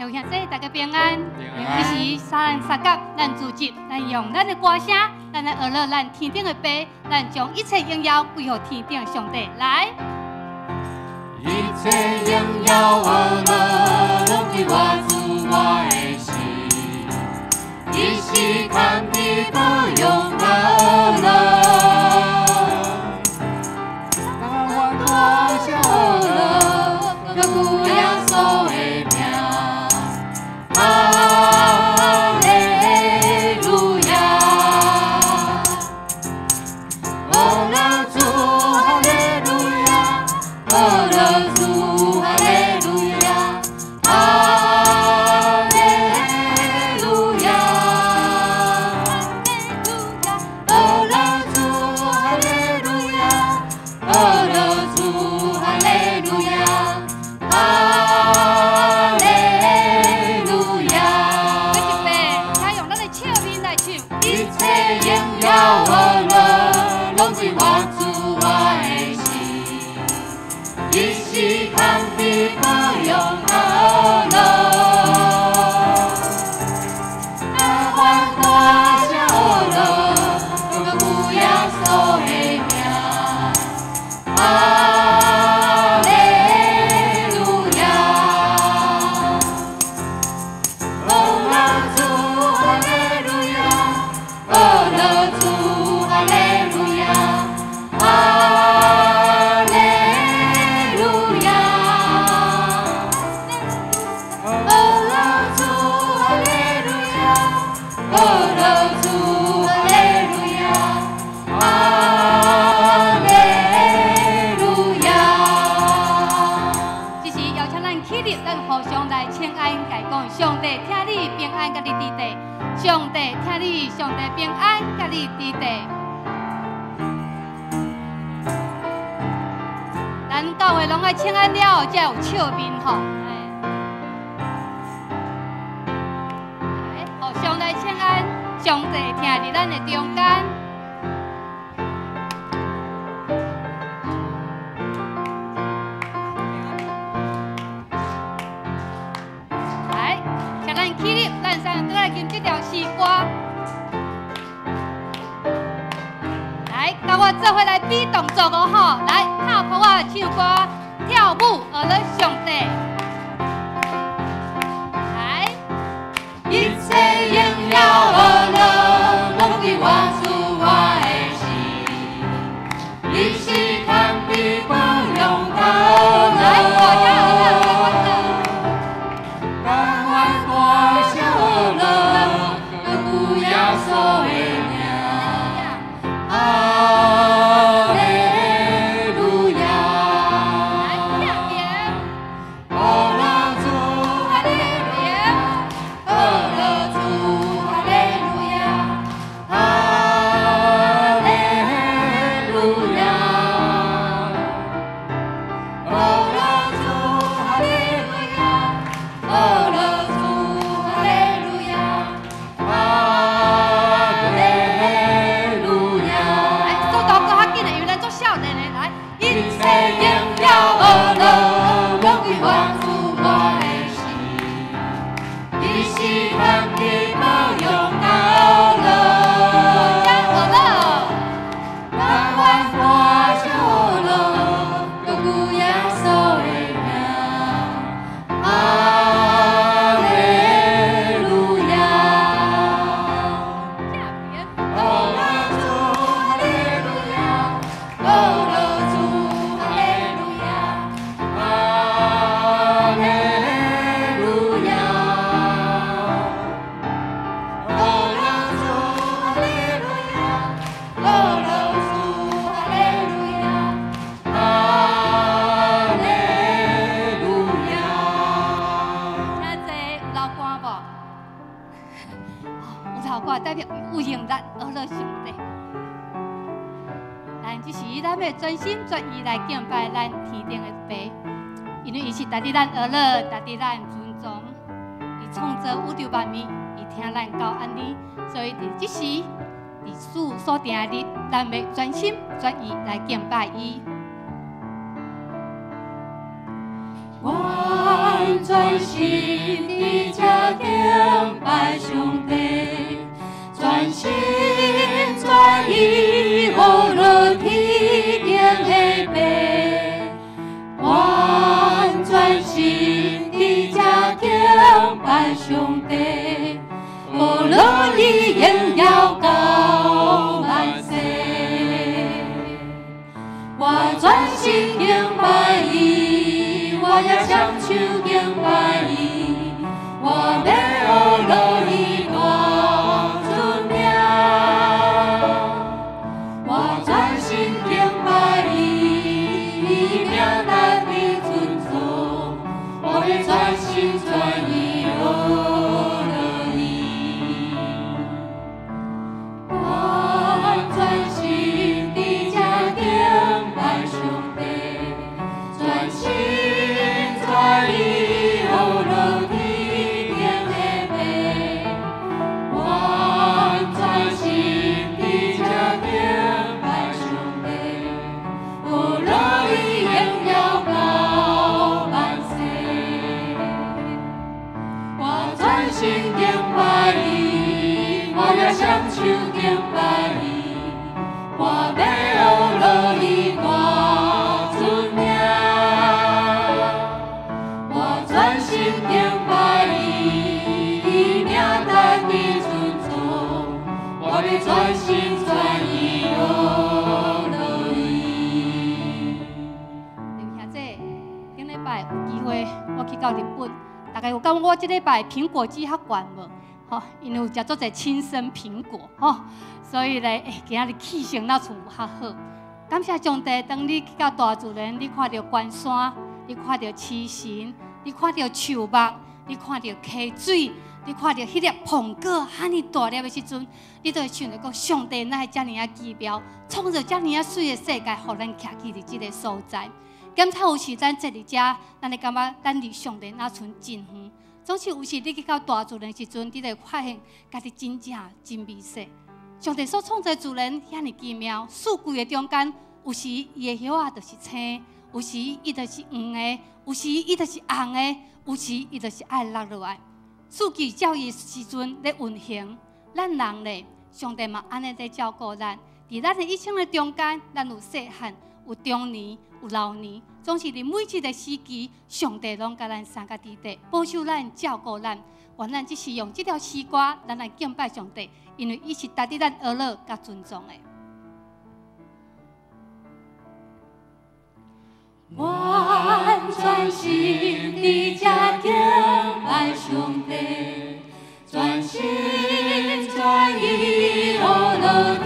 祝兄弟大家平安。这是三甲，咱组织，咱用咱的歌声，咱来学乐咱天顶的爸，咱将一切荣耀归给天顶的上帝。来，一切荣耀学乐，拢归我主我的神，伊是看你保佑我乐。 请安了，才有笑面吼。来，互相来请安，上帝听伫咱的中间。来，请咱起立，咱三个来吟这条诗歌。来，跟我做伙来比动作哦吼！来，拍谱啊，唱歌。 跳舞学乐上帝，来，一切荣耀学乐，拢归我主我的神，伊是看比不用高乐，感恩歌声学乐，有耶稣的名，代表有形咱学乐上帝，咱只是咱要专心专意来敬拜咱天顶的爸，因为伊是值得咱学乐，值得咱尊重。伊创造宇宙万物，伊听咱到安尼，所以伫即时，伫主所定的日，咱要专心专意来敬拜伊。万专心地这敬拜上帝，专心专意无论天经的白，我专心地这敬拜上帝，无论你荣耀到万世，我专心敬拜伊，我也双手敬拜伊，我要学落伊大尊名，我专心敬拜伊，伊名难以尊崇，我要专心专意学落伊，我专心地这敬拜上帝，专心专意学落天经的白，我专心地这敬拜上帝，学落伊荣耀到万世，我专心敬拜伊，我也双手敬拜伊，我要学落伊大尊名，我专心敬拜伊，伊名难以尊崇，我要专心专意学落伊。兄弟，顶礼拜有机会我去到日本，大概有感觉我这礼拜苹果肌较悬无？吼，因为有食足侪亲生苹果，吼，所以咧，今仔日气性那厝有较好。感谢上帝，当你去到大自然，你看到关山，你看到黐神，你看到树木，你看到溪水，你看到迄粒苹果遐尼大粒的时阵，你就会想到讲，上帝哪会遮尔啊奇妙，创造遮尔啊水的世界，互咱徛起伫即个所在。检查有时咱坐伫遮，咱会感觉咱离上帝那村真远。总是有时你去到大自然的时阵，你就会发现家己真正真美丽。上帝所创造的自然遐尼奇妙，四季的中间，有时伊的叶仔就是青，有时伊就是黄的，有时伊就是红的，有时伊就是爱落落来。四季照伊时阵咧运行，咱人咧，上帝嘛安尼在照顾咱。伫咱的一生的中间，咱有细汉，有中年，有老年，总是伫每一个时期，上帝拢甲咱三个伫地，保守咱、照顾咱。愿咱只是用这条诗歌，咱来敬拜上帝，因为伊是值得咱学乐甲尊重的。我专心地这敬拜上帝，专心专意学落天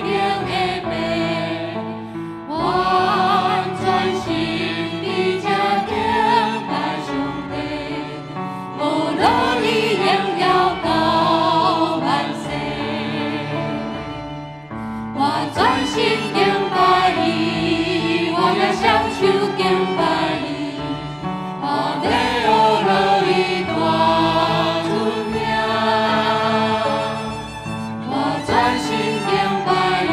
经的白，我专心地这敬拜上帝，学落伊荣耀到万世，我专心敬拜伊，我要双手敬拜伊，我要学落伊大尊名，我专心敬拜伊，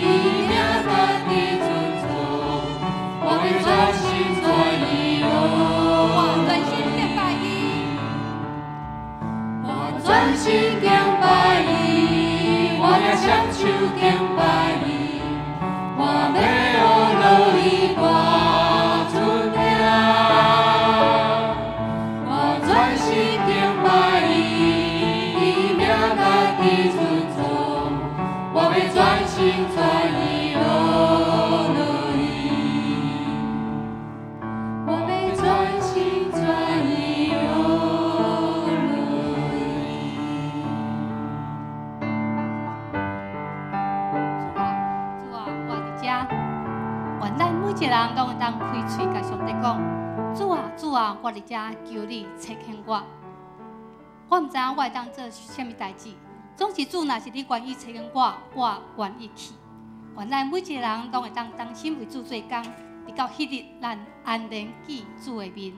伊名难以尊崇，我要专心专意我专心敬拜伊，我专心敬拜伊，我要双手敬拜伊，我要学落伊大尊名，我专心敬拜伊，伊名难以尊崇，我要专心专意学落伊，我要专心专意学落伊。主啊，我伫遮，愿咱每一个人拢会当开嘴甲上帝讲：主啊，主啊，我伫遮求你垂听我。我毋知影我会当做啥物代志，总是主若是你愿意垂听我，我愿意去。愿咱每一个人拢会当当心为主做工，直到迄日咱安然见主的面。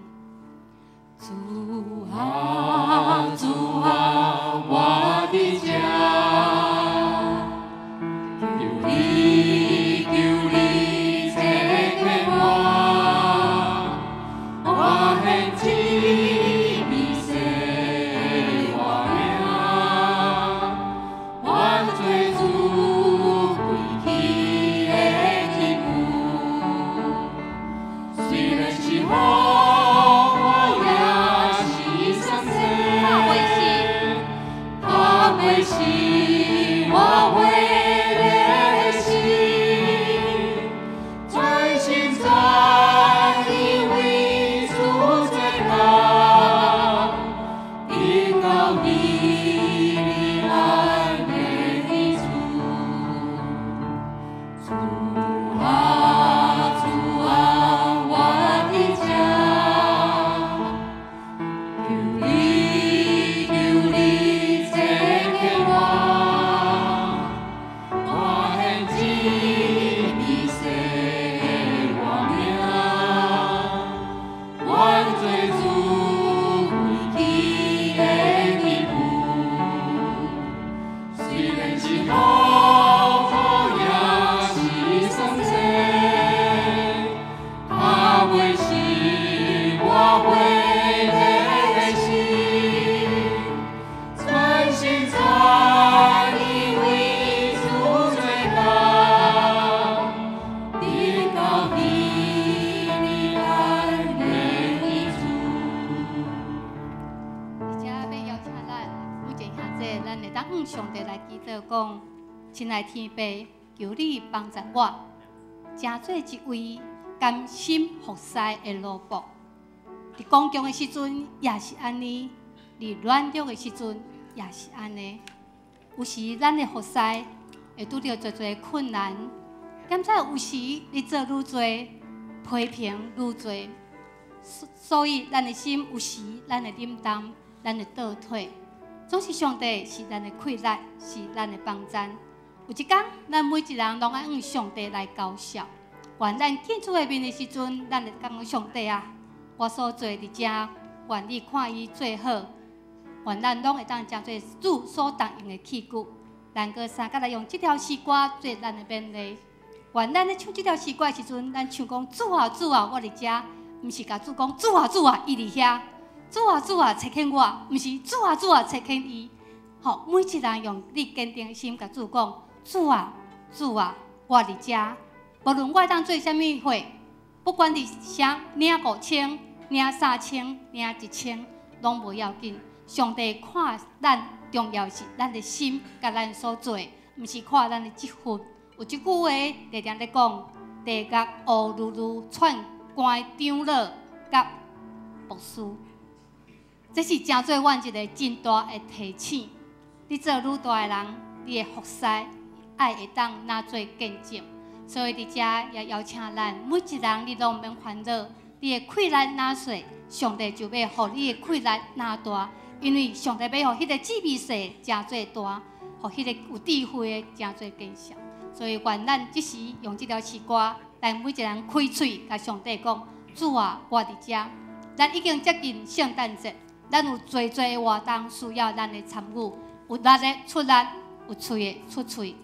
主啊，主啊，我的家，求你，求你垂听我，我很着讲：亲爱天父，求你帮助我，成做一位甘心服侍的奴仆。伫刚强的时阵也是安尼，伫软弱的时阵也是安尼。有时咱的服侍会拄着侪侪困难，兼且有时你做愈多，批评愈多，所以咱的心有时咱会冷淡，咱会倒退。总是上帝是咱的气力，是咱的帮赞。有一天，咱每一人拢爱向上帝来交涉。愿咱见主的面的时阵，咱会讲上帝啊，我所做伫遮，愿你看伊最好。愿咱拢会当成做主所答应的器具。咱搁三甲来用这条诗歌做咱的勉励。愿咱咧唱这条诗歌的时阵，咱唱讲主啊主啊，我伫遮，毋是甲主讲主啊主啊，伊伫遐。主啊主啊，差遣我，毋是主啊主啊，差遣伊。好，每一人用你坚定的心甲主讲：主啊主啊，我伫遮。无论我当做啥物货，不管伫啥领5000、领3000、领1000，拢无要紧。上帝看咱重要是咱的心，甲咱所做，毋是看咱的积分。有一句话常常咧讲：地狱乌噜噜，串关长老甲牧师。这是真做阮一个真大的提醒。你做愈大的人，你的服侍爱会当拿做见证。所以伫遮也邀请咱每一人，你拢免烦恼，你的气力拿小，上帝就要互你的气力拿大。因为上帝要互迄个智慧世真做大，互迄个有智慧的真做见证。所以愿咱即时用这条诗歌，咱每一人开嘴，甲上帝讲：主啊，我伫遮。咱已经接近圣诞节。咱有侪侪的活动需要咱的参与，有力的出力，有喙的出喙，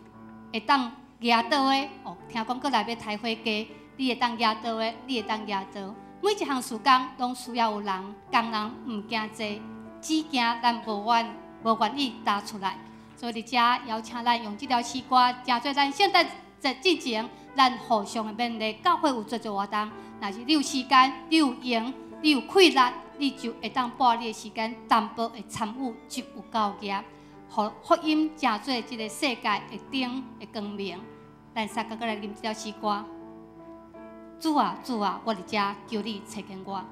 会当举刀的哦。听讲过来要抬火鸡，你会当举刀的，你会当举刀。每一项事工拢需要有人，工人毋惊济，只惊咱无愿意踏出来。所以伫遮邀请咱用这条诗歌，真做咱圣诞节之前，咱互相的勉励。教会有侪侪活动，若是你有时间，你有闲，你有气力。你就会当把你的时间淡薄的参与就有够业，互福音成做这个世界的灯的光明。咱三个来念这条诗歌：主啊主啊，我伫遮，求你差遣我。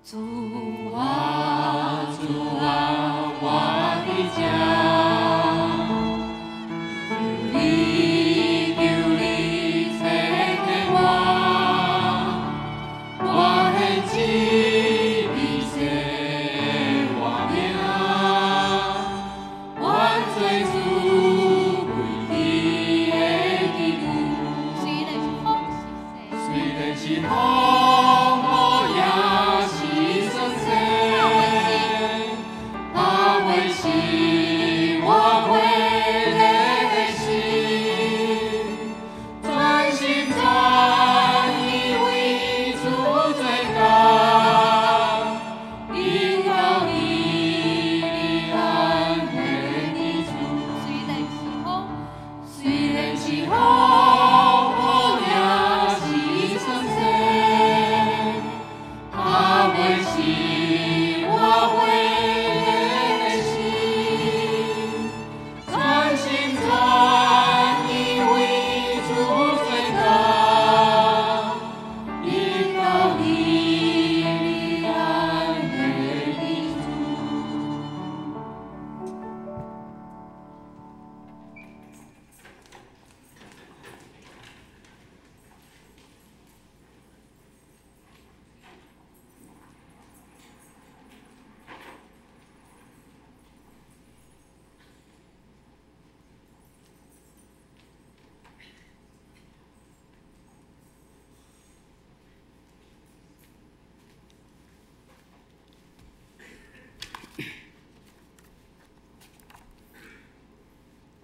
主啊主啊，我伫遮。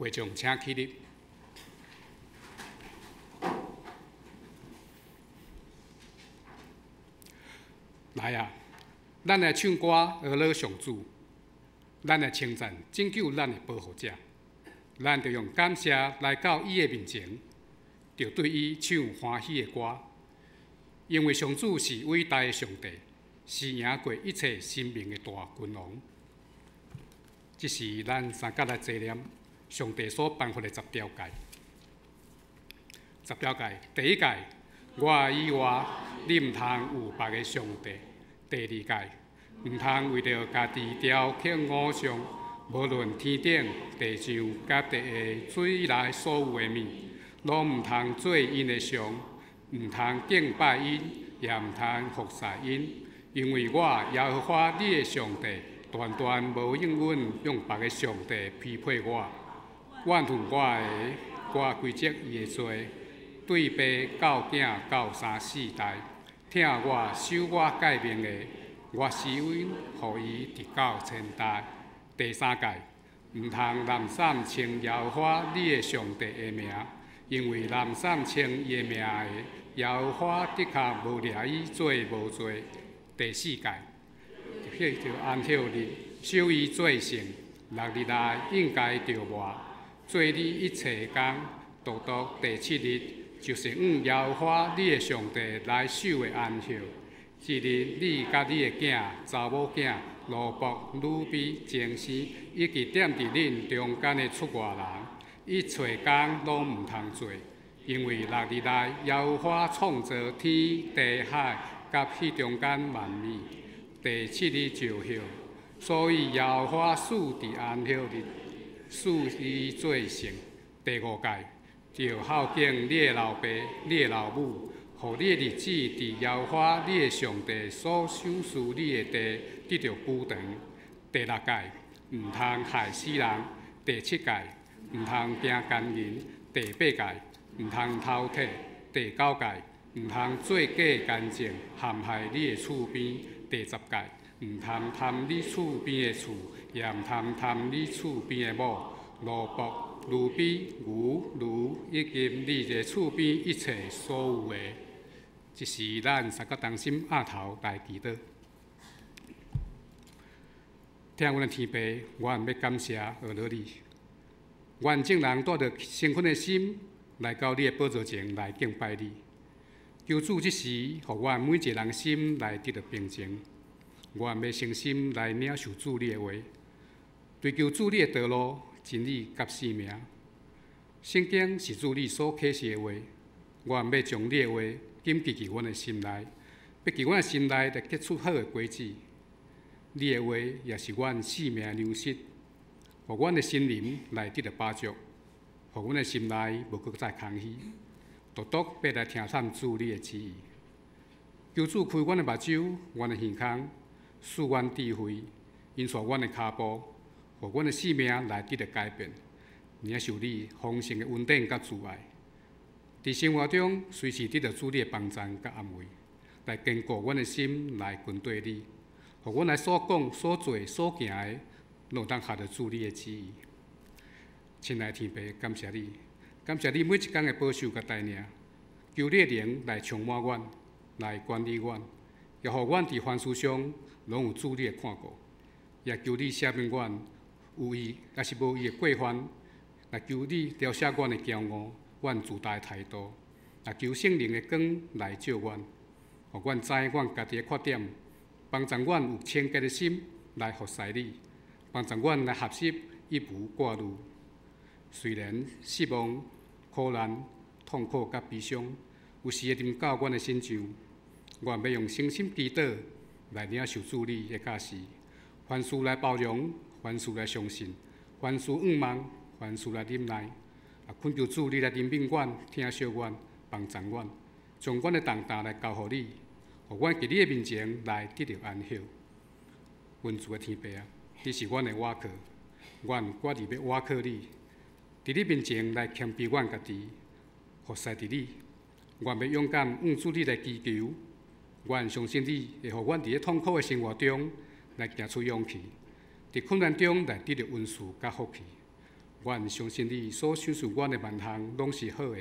会众请起立。来啊！咱来唱歌阿乐上主，咱来称赞拯救咱的保护者。咱着用感谢来到伊的面前，着对伊唱欢喜的歌，因为上主是伟大的上帝，是赢过一切生命的大君王。这是咱三甲来纪念上帝所颁发的10条诫。10条诫，第1诫，我以外你毋通有别个上帝；第2诫，毋通为着家己雕刻偶像，无论天顶、地上甲地下水内所有的物，拢毋通做因的像，毋通敬拜因，也毋通服侍因，因为我耶和华你的上帝，断断无应允用别个上帝匹配我。愿负我规则伊的罪，对爸到囝到3、4代，听我守我诫命的，我施恩互伊直到千代。第3诫，毋通滥散称耶和华你的上帝的名，因为滥散称伊的名的，耶和华的确无掠伊做无罪。第4诫，迄条安息日守伊做圣，6日内应该着活，做你一切工，独独第7日就是耶和华你的上帝来守的安息。这日你甲你的囝、查某囝、奴仆、女婢、精士，以及踮伫恁中间的出外人，一切工拢毋通做，因为6日内耶和华创造天地海甲迄中间万物，第7日就休。所以耶和华使伫安息日，使伊做圣。第5诫，就孝敬你的老爸、你的老母，互你的日子伫耶和华你的上帝所赏赐你的地得着久长。第6诫，毋通害死人。第7诫，毋通行奸淫。第8诫，毋通偷窃。第9诫，毋通做假干净，陷害你的厝边。第10诫，毋通贪你厝边的厝，也毋通贪你厝边的某、奴仆、女婢、牛、以及你的厝边一切所有的。这是咱三个同心压头来祈祷。听阮的天父，阮要感谢俄罗你，愿众人带着兴奋的心来到你的宝座前来敬拜你。求主这时，互阮每一个人心来得到平静。阮要诚心来领受主你的话，追求主你的道路、真理甲生命。圣经是主你所启示的话，阮要将你的话谨记伫阮的心内，要伫阮的心内来结出好的果子。你的话也是阮生命的粮食，互阮的心灵来得到饱足，互阮的心内无搁再空虚，独独要来听从主你的旨意。求主开阮的目睭，阮的耳孔，赐阮智慧，引导阮的脚步，互阮的生命来得到改变，领受你丰盛的稳定甲慈爱。伫生活中，随时得到主你的帮助甲安慰，来坚固阮的心，来跟对你，互阮来所讲、所做、所行的，拢当合着主你的旨意。亲爱的天父，感谢你，感谢你每一天的保守甲带领，求你的灵来充满阮，来管理阮，也互阮伫凡事上拢有主你的看顾，也求你赦免阮有意也是无意的过犯，来求你调写阮的骄傲。阮自大的态度，也求圣灵的光来照阮，互阮知阮家己的缺点，帮助阮有清洁的心来服侍你，帮助阮来学习一无挂虑。虽然失望、苦难、痛苦甲悲伤，有时会临到阮的身上，阮要用诚心祈祷来领受主你的教示，凡事来包容，凡事来相信，凡事仰望，凡事来忍耐。恳求主你来怜悯阮、听惜阮、帮助阮，将阮的重担来交予你，互阮伫你的面前来得到安息。恩主的天父啊，你是阮的倚靠，阮决意要倚靠你，伫你面前来谦卑阮家己，服侍伫你。阮要勇敢向主你来祈求，阮相信你会互阮伫咧痛苦的生活中来行出勇气，伫困难中来得到恩赐甲福气。阮相信你所赏赐阮的万项拢是好的，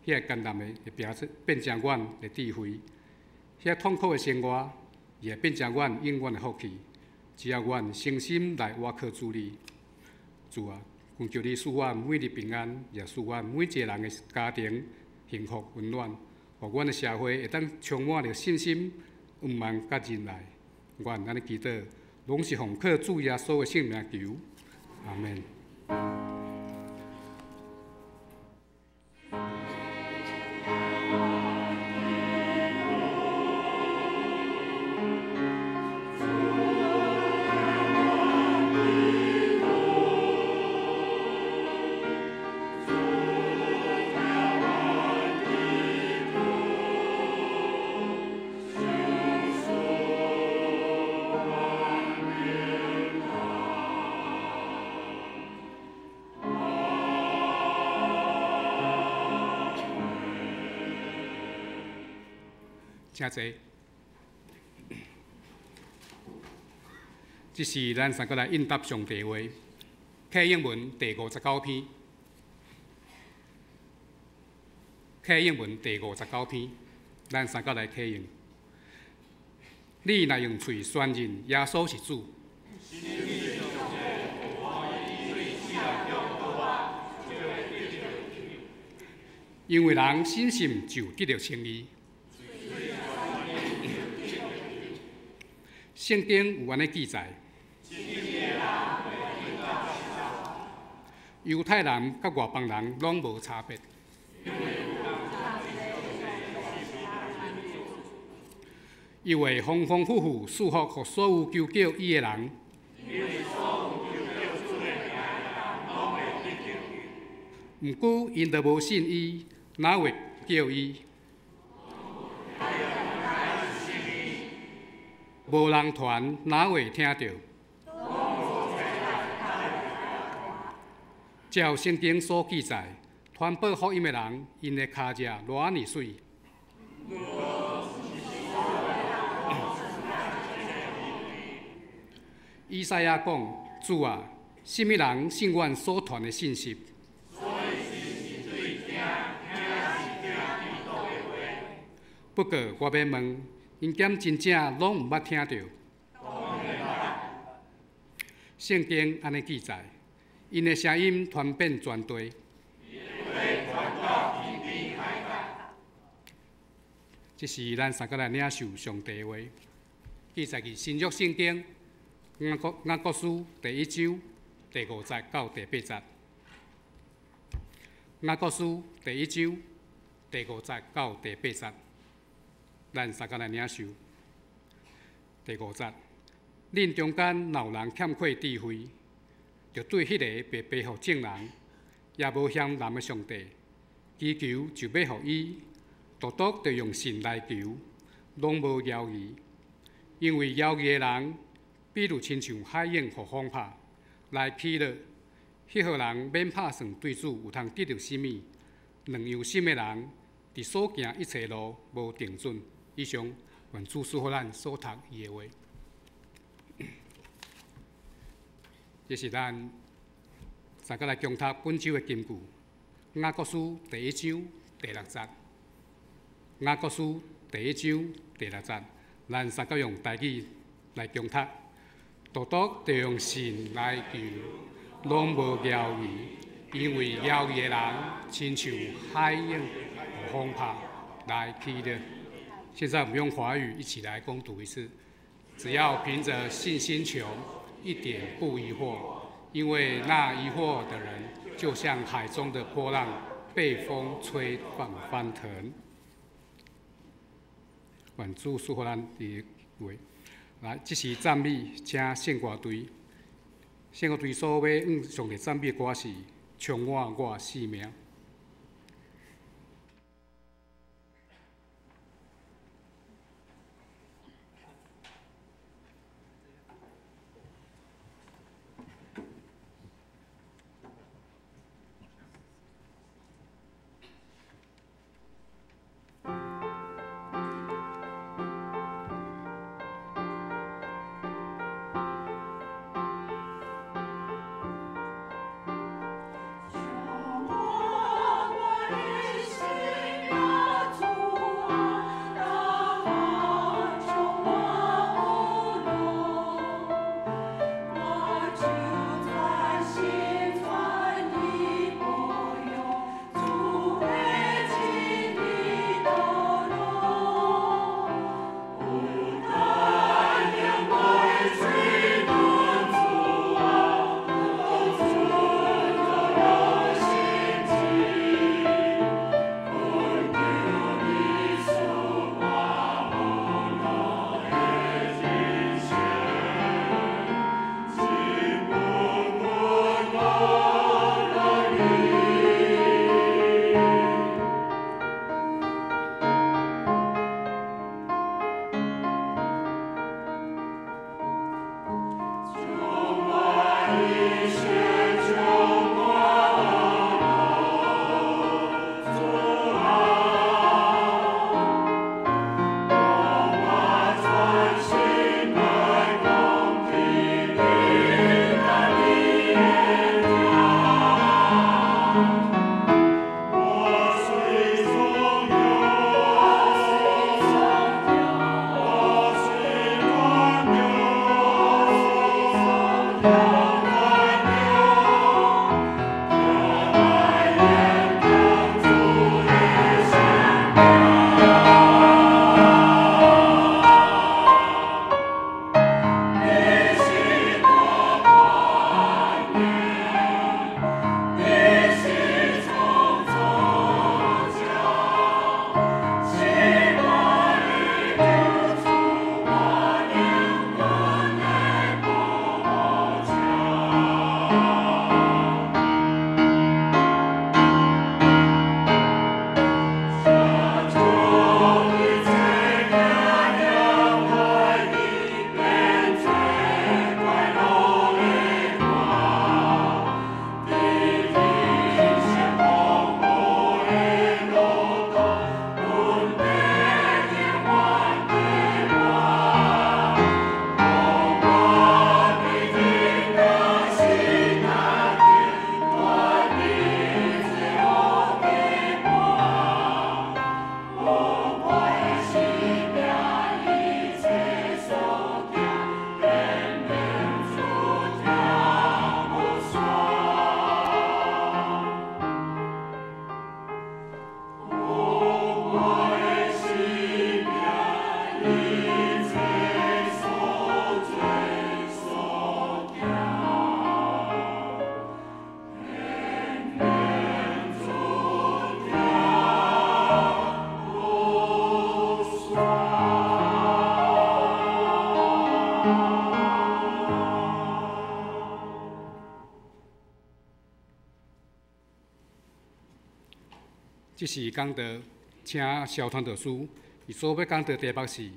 遐艰难的会变成阮的智慧，遐痛苦的生活也会变成阮永远的福气。只要阮诚心来倚靠主你，主啊，恳求你赐阮每日平安，也赐阮每一个人的家庭幸福温暖，互阮的社会会当充满着信心、愿望甲忍耐。阮安尼祈祷，拢是奉靠主耶稣的圣名求，阿门。请坐。这是咱三个来应答上题话，课英文第59篇。课英文第59篇，咱三个来课用。你若用嘴宣认耶稣是主，因为人信心就得到称义。圣经有安尼记载：犹太人甲外邦人拢无差别。伊会丰丰富富赐福予所有求救伊的人。毋过因着无信伊，哪会叫伊？无人传，哪会听到？照圣经所记载，传播福音的人，因的脚迹偌尔水。以赛亚讲：主啊，什么人信阮所传的信息？不过我要问，因检真正拢毋捌听到？圣经安尼记载，因的声音传遍全地。这是咱三个来领受上帝话，记载伫新约圣经雅各书第1章第5节到第8节。雅各书第1章第5节到第8节，咱三个来领受。第5节，恁中间若有人欠缺智慧，就对迄个被背负证人，也无嫌人的上帝，祈求就要互伊，独独着用信来求，拢无妖异。因为妖异的人，比如亲像海涌互风拍来起落，迄号人免拍算对主有通得到什么？两样心的人，伫所行一切路无定准。以上，愿主赐予咱所读伊的话。这是咱三个来共读本周的金句。雅各书第1章第6节。雅各书第1章第6节，咱三个用台语来共读。独独着用信来求，拢无妖异，因为妖异的人，亲像海涌和风拍来起落。现在我们用华语一起来攻读一次。只要凭着信心求，一点不疑惑，因为那疑惑的人，就像海中的波浪，被风吹放翻腾。愿主赐予咱的话。来，这是赞美，请献歌队。献歌队所要上帝赞美的歌是《充满我生命》。我即是讲到，请萧传道师，伊所要讲到题目是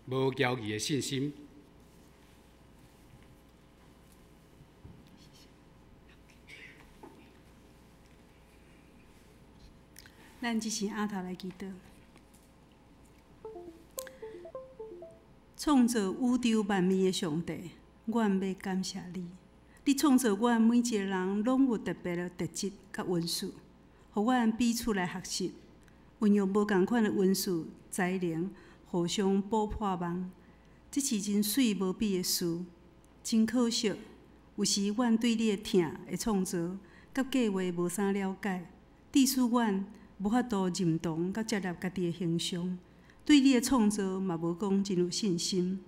无骄疑的信心。咱即时阿头来祈祷。创造宇宙万物的上帝，阮要感谢你。你创造阮每一个人，拢有特别的特质甲恩赐，互阮彼此来学习，运用无共款的恩赐才能，互相补破网。这是真水无比的事，真可惜。有时阮对你的疼的创造甲计划无啥了解，致使阮无法度认同甲接纳家己的形象。对你的创造嘛无讲真有信心，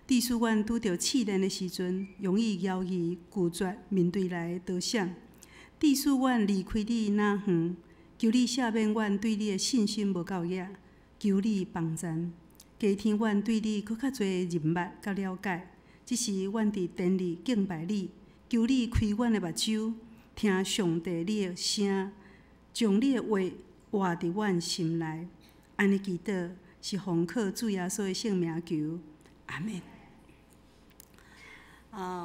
致使阮拄着试炼的时阵，容易犹豫、拒绝面对来的多闪，致使阮离开你哪远。求你赦免阮对你的信心无够野，求你帮赞，加添阮对你搁较侪认捌甲了解。只是阮伫殿里敬拜你，求你开阮的目睭，听上帝你的声，将你的话活伫阮心内。安尼祈祷。是奉靠主耶稣的圣名求，阿门。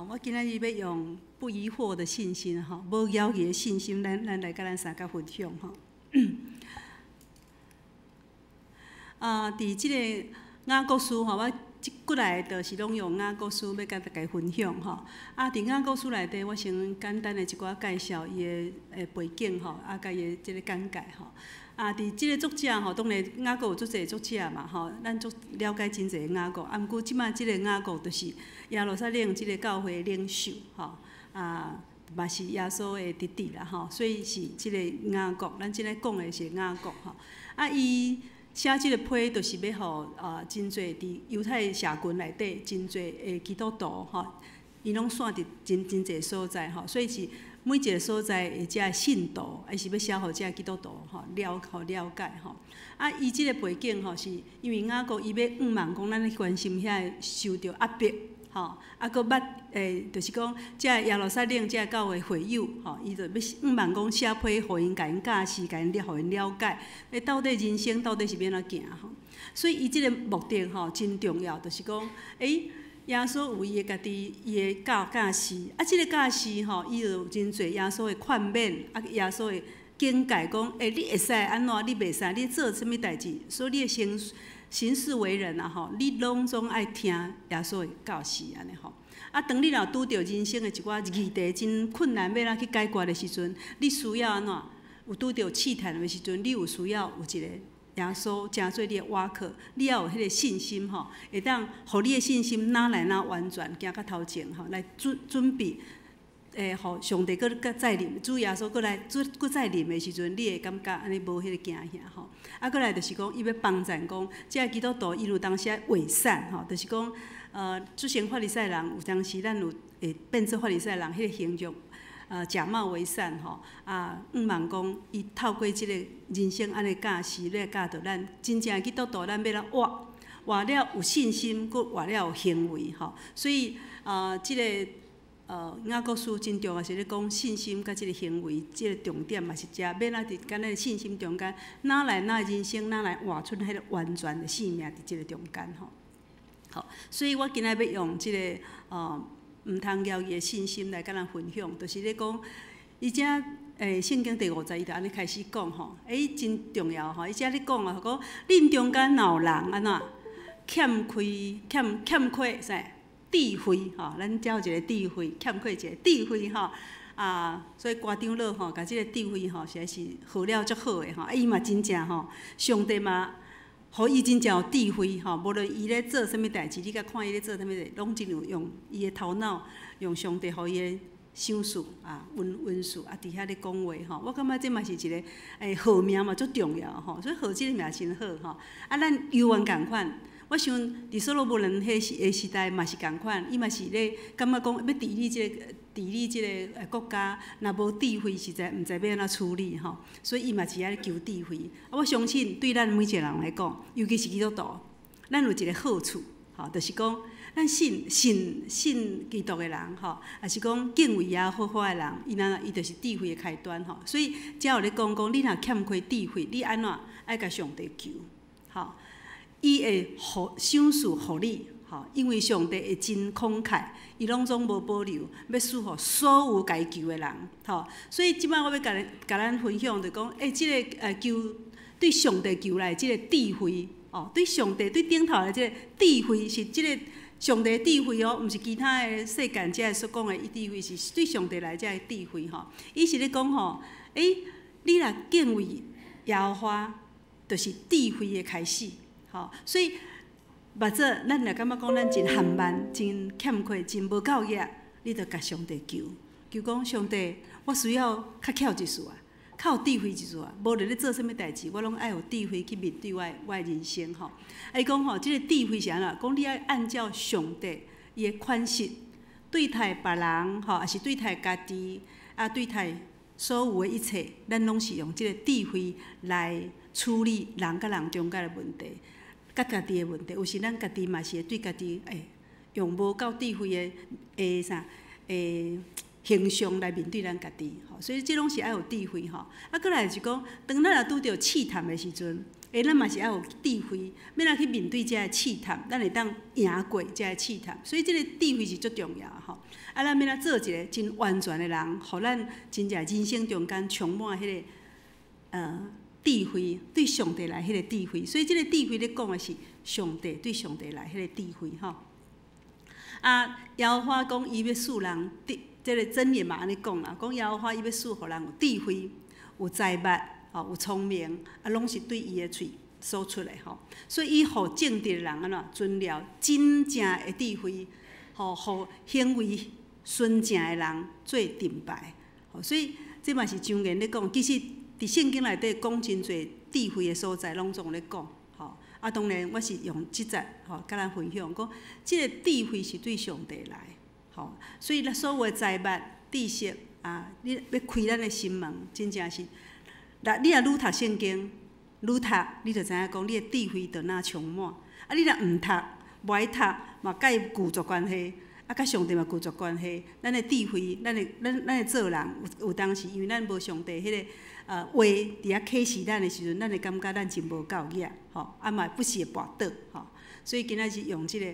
我今仔日要用不疑惑的信心，无犹豫的信心，咱来甲咱三甲分享伫即个雅各书我过来就是拢用雅各书要甲大家分享伫雅各书内底，我先简单的一寡介绍伊的背景甲伊的即个简介伫即个作者当然雅各有足侪作者嘛咱足了解真侪雅各，毋过即摆即个雅各就是耶路撒冷即个教会的领袖嘛是耶稣的弟弟啦所以是即个雅各，咱即个讲的是雅各伊写即个批，就是要互真侪伫犹太社群内底真侪的基督徒伊拢散伫真侪所在所以是每一个所在的遮信徒，还是要写互遮基督徒了解伊即个背景是因为雅各伊要毋望讲咱咧关心遐受着压迫搁捌就是讲遮耶路撒冷遮教会会友伊就要毋望讲写批互因甲因教示，甲因互因了解，到底人生到底是要安怎行所以伊即个目的真重要，就是讲耶稣有伊的家己伊的教示，即个教示伊就有真侪耶稣的劝勉，耶稣的警戒，讲你会使安怎，你袂使，你做啥物代志，所以你的行事为人你拢总爱听耶稣的教示安尼当你若拄着人生的一寡议题真困难，要去解决的时阵，你需要安怎？有拄着试探的时阵，你有需要有一个耶稣成做你的瓦克，你要有迄个信心会当互你的信心哪来哪完全行到头前来准备互上帝搁再临，主耶稣搁来搁再临的时阵，你会感觉安尼无迄个惊吓搁来就是讲伊要帮赞讲，即基督徒伊有当时伪善就是讲之前法利赛人有当时咱有会变做法利赛人迄个形象。假冒为善毋望讲伊透过即个人生安尼教示，来教导咱真正基督徒，咱要来活了有信心，佮活了有行为所以即个雅各书真重要是咧讲信心甲即个行为，即个重点嘛是遮，要咱伫咱的信心中间，哪来人生哪来活出迄个完全的生命伫即个中间所以我今仔要用即个毋通摇伊的信心来甲咱分享，就是咧讲，伊遮圣经第50伊就安尼开始讲真重要伊遮咧讲讲恁中间若有人安怎欠缺啥智慧咱遮有一个智慧，欠缺一个智慧所以歌长老甲即个智慧实在是好了足好的伊嘛真正上帝嘛。互伊真正有智慧无论伊咧做啥物代志，你甲看伊咧做啥物代志，拢真有用伊的头脑，用上帝互伊的想事文字伫遐咧讲话我感觉这嘛是一个好命嘛，足重要所以好即个命真好咱犹原共款。我想伫所罗门人迄时代嘛是共款，伊嘛是咧感觉讲要治理即个国家，若无智慧实在毋知要安怎处理所以伊嘛是爱求智慧。我相信对咱每一个人来讲，尤其是基督徒，咱有一个好处就是讲，咱信基督的人吼，也是讲敬畏耶和华的人，伊就是智慧的开端吼。所以才有咧讲，你若欠缺智慧，你安怎爱甲上帝求？吼，伊会赏赐互你。吼，因为上帝会真慷慨，伊拢总无保留，要赐互所有家求的人。吼，所以即摆我要甲咱分享，就讲，即个求对上帝求来即个智慧，哦，对上帝对顶头的即个智慧是即个上帝的智慧哦，毋是其他的世间遮所讲的智慧，是对上帝来遮的智慧吼。伊是咧讲吼，你若敬畏耶和华，就是智慧的开始。吼，所以。或者咱若感觉讲咱真含慢、真欠缺、真无够业，你着甲上帝求讲上帝，我需要较巧一丝啊，较有智慧一丝啊，无论咧做啥物代志，我拢爱有智慧去面对我的人生吼。伊讲吼，即个智慧是安怎？讲你爱按照上帝伊的款式对待别人吼，也是对待家己，啊对待所有的一切，咱拢是用即个智慧来处理人甲人中间的问题。甲家己的问题，有时咱家己嘛是会对家己用无够智慧的形象来面对咱家己吼，所以这拢是爱有智慧吼。啊，过来是讲，当咱若拄着试探的时阵，咱嘛是爱有智慧，要来去面对这个试探，咱会当赢过这个试探。所以这个智慧是足重要吼。啊，咱要来做一个真完全的人，互咱真正人生中间充满迄个智慧对上帝来迄个智慧，所以即个智慧咧讲的是上帝对上帝来迄个智慧吼。啊，耶和华讲伊要赐人，即个箴言嘛安尼讲啦，讲耶和华伊要赐互人有智慧、有财物、吼有聪明，啊，拢是对伊的喙所出的吼。所以伊互正直的人安怎存了真正的智慧，互行为纯正的人做定牌。吼，所以这嘛是常言咧讲，其实。伫圣经内底讲真侪智慧的所在，拢总咧讲，吼。啊，当然我是用即节吼，甲咱分享，讲即个智慧是对上帝来，吼。所以咱所有的财物、知识啊，你要开咱的心门，真正是，你若愈读圣经，愈读，你就知影讲你的智慧就哪充满。啊，你若毋读，无爱读，嘛甲伊固着关系。啊，甲上帝嘛固着关系，咱的智慧，咱的做人有当时，因为咱无上帝迄个话伫遐启示咱的时阵，咱会感觉咱真无够业，吼，啊嘛不时会跋倒，吼，所以今仔是用即个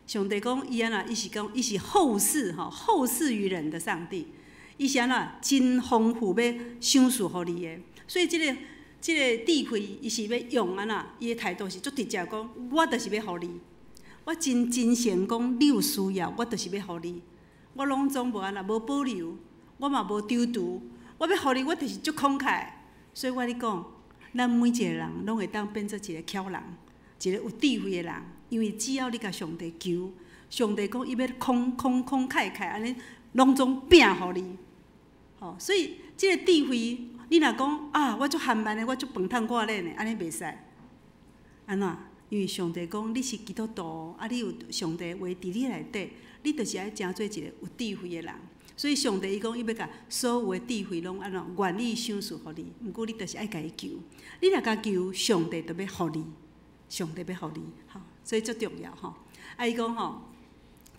上帝讲伊安怎，伊是讲伊是后世吼，后世于人的上帝，伊是安怎真丰富要赏赐互你的，所以即个智慧，伊是要用安怎，伊的态度是足直接讲，我就是要互你。我真诚讲，你有需要，我就是要互你。我拢总无安那，无保留，我嘛无丢除。我要互你，我就是足慷慨。所以我咧讲，咱每一个人拢会当变做一个巧人，一个有智慧的人。因为只要你甲上帝求，上帝讲伊要慷慨，安尼拢总拼互你。吼，所以即个智慧，你若讲啊，我足含慢的，我足饭桶挂脸的，安尼袂使。安怎？因为上帝讲你是基督徒，啊，你有上帝话伫你内底，你就是爱成做一个有智慧的人。所以上帝伊讲，伊要甲所有的智慧拢安怎愿意赏赐互你。毋过你就是爱家己求，你若甲求，上帝就要互你，上帝要互你，吼，所以足重要吼。啊，伊讲吼，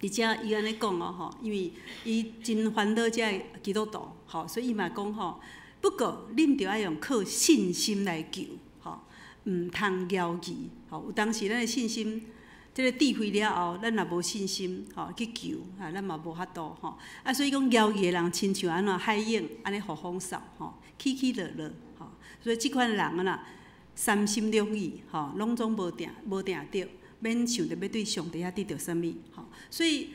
而且伊安尼讲哦吼，因为伊真烦恼遮个基督徒，吼，所以伊嘛讲吼，不过恁着爱用靠信心来求。毋通骄疑，吼！有当时咱的信心，即个智慧了后，咱若无信心，吼去求，啊，咱嘛无法度，吼。啊，所以讲骄疑的人，亲像安怎海涌安尼互风扫，吼，起起落落，吼。所以即款人啊呐，三心两意，吼，拢总无定着，免想着要对上帝遐得到啥物，吼。所以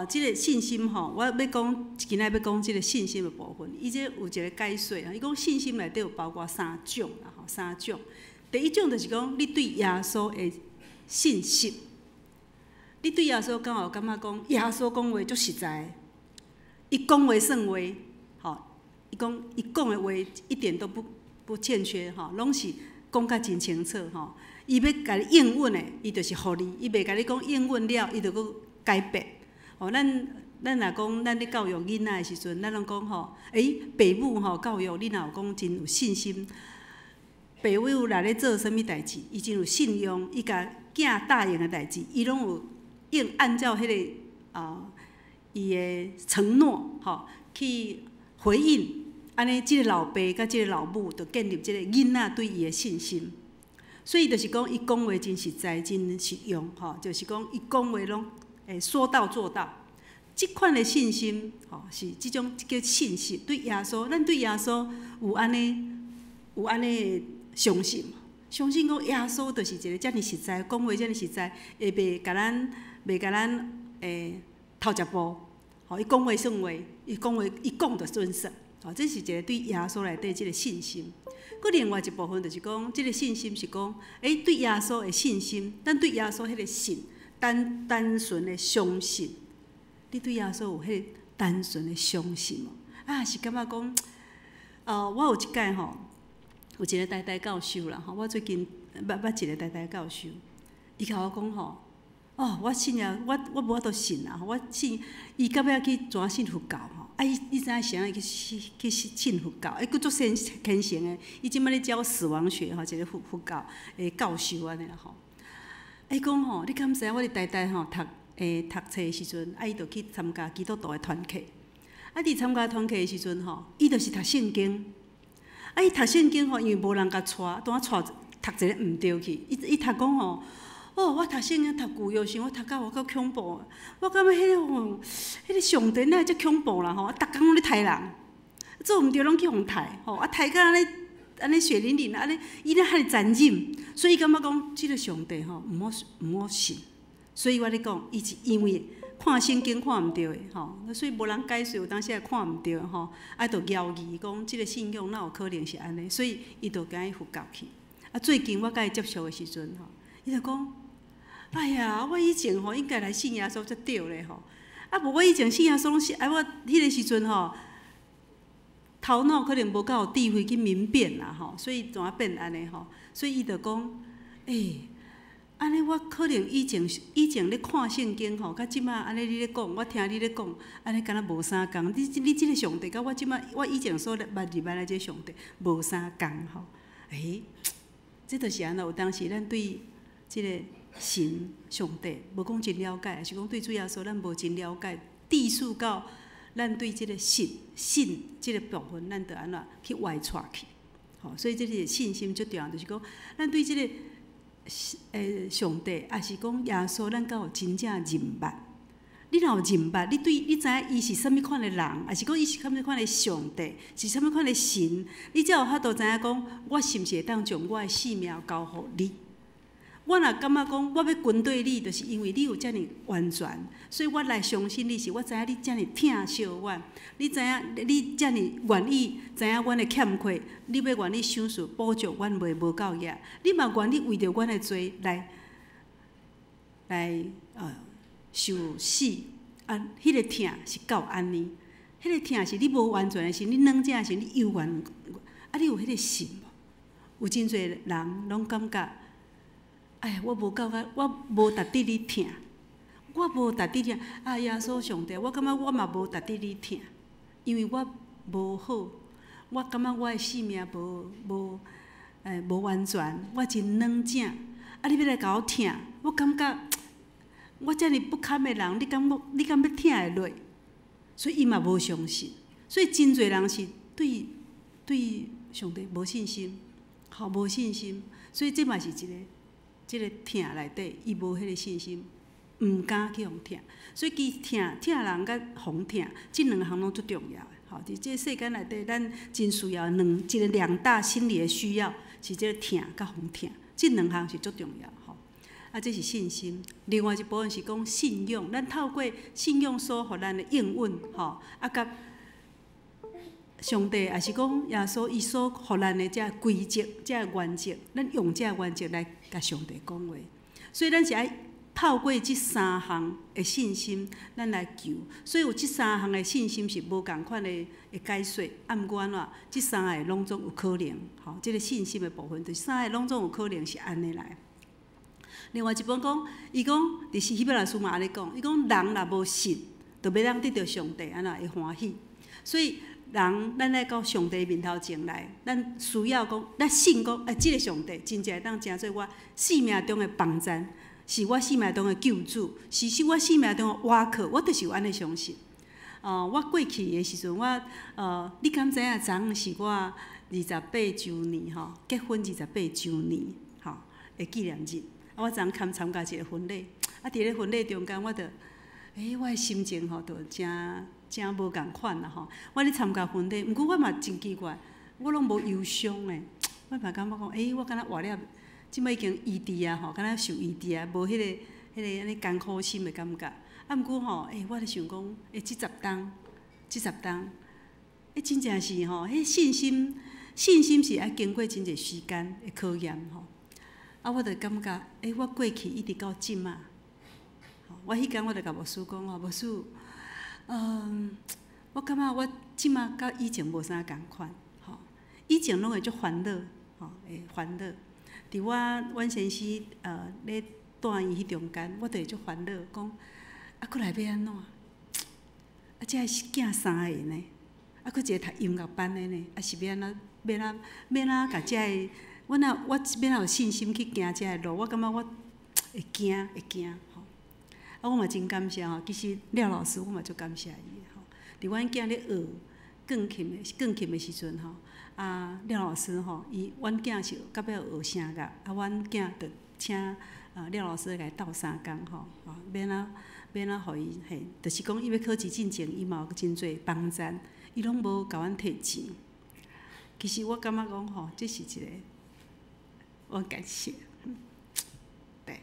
即个信心吼，我要讲今仔要讲即个信心的部分，伊这有一个解说啊，伊讲信心内底有包括3种啦，吼，3种。第一种就是讲，你对耶稣的信心，你对耶稣敢有感觉讲，耶稣讲话足实在，伊讲话算话，吼，伊讲的话一点都不欠缺，吼，拢是讲甲真清楚，吼。伊要甲你应允的，伊就是互你，伊袂甲你讲应允了，伊就搁改变。吼，咱若讲咱咧教育囡仔的时阵，咱拢讲吼，父母吼教育你若有讲真有信心。父母若咧做啥物代志，伊真有信用，伊甲囝答应的代志，伊拢有按照迄个伊的承诺去回应，安尼即个老爸甲即个老母就建立即个囡仔对伊的信心。所以就是讲，伊讲话真实在，真实用就是讲伊讲话拢会说到做到。即款的信心是即种叫信心，对耶稣，咱对耶稣有安尼的相信。相信讲耶稣就是一个遮尔实在，讲话遮尔实在，会袂甲咱偷食步。伊讲话算话，伊讲就准实。这是一个对耶稣内底即个信心。佮另外一部分就是讲，即个信心是讲，对耶稣的信心，咱对耶稣迄个信，单纯的相信。你对耶稣有迄个单纯的相信无？是感觉讲，我有一届有一个呆呆教授啦，我最近捌一个呆呆教授，伊甲我讲我信啊，我无法度信啊，我信，伊到尾去转信佛教伊知影谁人去信佛教，佫足虔诚的，伊即摆咧教死亡学一个佛教的教授安尼啦伊讲你敢知影我伫呆呆读册的时阵，伊就去参加基督徒的团契。伫参加团契的时阵伊就是读圣经。伊读圣经因为无人甲带，当带读一个毋对去。伊读讲我读圣经读旧约时，我读到我够恐怖。我感觉迄个上帝哪会遮恐怖啦逐工拢咧杀人，做毋对拢去互杀杀到安尼血淋淋，安尼伊咧遐尼残忍，所以伊感觉讲即个上帝毋好信。所以我咧讲，伊是因为看圣经看毋对的所以无人解说，有当时也看毋对就谣疑讲即个信仰哪有可能是安尼，所以伊就敢去佛教去。最近我甲伊接触的时阵伊就讲：哎呀，我以前应该来信耶稣才对咧无我以前信耶稣拢是我迄个时阵头脑可能无够有智慧去明辨啦所以怎啊变安尼所以伊就讲安尼我可能以前咧看圣经甲即摆安尼你咧讲，我听你咧讲，安尼敢若无啥共。你即个上帝甲我即摆我以前所捌入来即个上帝无啥共这就是安怎有当时咱对即个神上帝无讲真了解，是讲对主耶稣咱无真了解，致使到咱对即个信即个部分，咱着安怎去歪错去。所以即个信心最重要，就是讲咱对即个上帝，也是讲耶稣，咱敢有真正认捌。你若有认捌，你知影伊是啥物款的人，也是讲伊是啥物款的上帝，是啥物款的神，你才有法度知影讲，我是毋是会当将我的性命交互你？我若感觉讲，我要跟对你，就是因为你有遮尔完全，所以我来相信你是，我知影你遮尔疼惜阮，你知影你遮尔愿意知影阮的欠缺，你要愿意想事补足阮无够野，你嘛愿意为着阮的罪来受死迄个疼是到安尼，迄个疼是你无完全的时，你软正的时，你犹原你有迄个心无？有真侪人拢感觉。我无够我无值得你疼，我无值得疼。耶稣上帝，我感觉我嘛无值得你疼，因为我无好，我感觉我的性命无完全，我真软正。你要来甲我疼，我感觉我遮尔不堪的人，你敢要疼会落？所以伊嘛无相信，所以真侪人是对上帝无信心，无信心，所以这嘛是一个。即个疼内底，伊无迄个信心，毋敢去互疼，所以其疼人甲互疼，即两项拢最重要的。伫即个世间内底，咱真需要两大心理的需要，是即个疼甲互疼，即两项是最重要。这是信心。另外一部分是讲信用，咱透过信用所互咱的应允，甲上帝也是讲耶稣，伊所互咱的这规则、这原则，咱用这原则来甲上帝讲话。所以咱是爱透过这三项的信心，咱来求。所以有这三项的信心是无共款的解说，毋过安怎？这三个拢总有可能。这个信心的部分，就是三个拢总有可能是安尼来。另外一本讲，伊讲，伫希伯来书嘛安尼讲，伊讲人若无信，就要当得到上帝安怎会欢喜。所以人，咱来到上帝面头前来，咱需要讲，咱信讲，即个上帝真正会当成做我生命中的帮赞，是我生命中的救主，是我生命中的倚靠，我就是有安尼相信。我过去的时阵，你敢知影？昨昏是我28周年吼，结婚28周年吼的纪念日。我昨昏参加一个婚礼，伫咧婚礼中间，我的心情吼，就真无共款啦吼。我咧参加婚礼，毋过我嘛真奇怪，我拢无忧伤诶。我嘛感觉讲，我敢若活了，即摆已经异地啊吼，敢若受异地啊，无迄个安尼艰苦心的感觉。毋过吼，我咧想讲，即10冬，真正是吼，迄信心是爱经过真侪时间的考验吼。我就感觉，我过去一直到即仔，我迄天我就甲牧师讲牧师，我感觉我即仔甲以前无啥共款，以前拢会足欢乐，会欢乐。伫阮先生咧带伊迄中间，我就会足欢乐，讲过来要安怎？这是囝3个呢，佫一个读音乐班的呢，是要安怎？要安怎甲这个？我要有信心去行这个路，我感觉我会惊吼。我嘛真感谢吼，其实廖老师我嘛足感谢伊吼。伫阮囝咧学钢琴的时阵吼，廖老师吼，阮囝是到尾学声乐，阮囝就请廖老师来斗3工吼，要安怎互伊嘿，就是讲伊要考试进前，伊嘛有真侪帮衬，伊拢无甲阮摕钱。其实我感觉讲吼，这是一个。我感谢，对，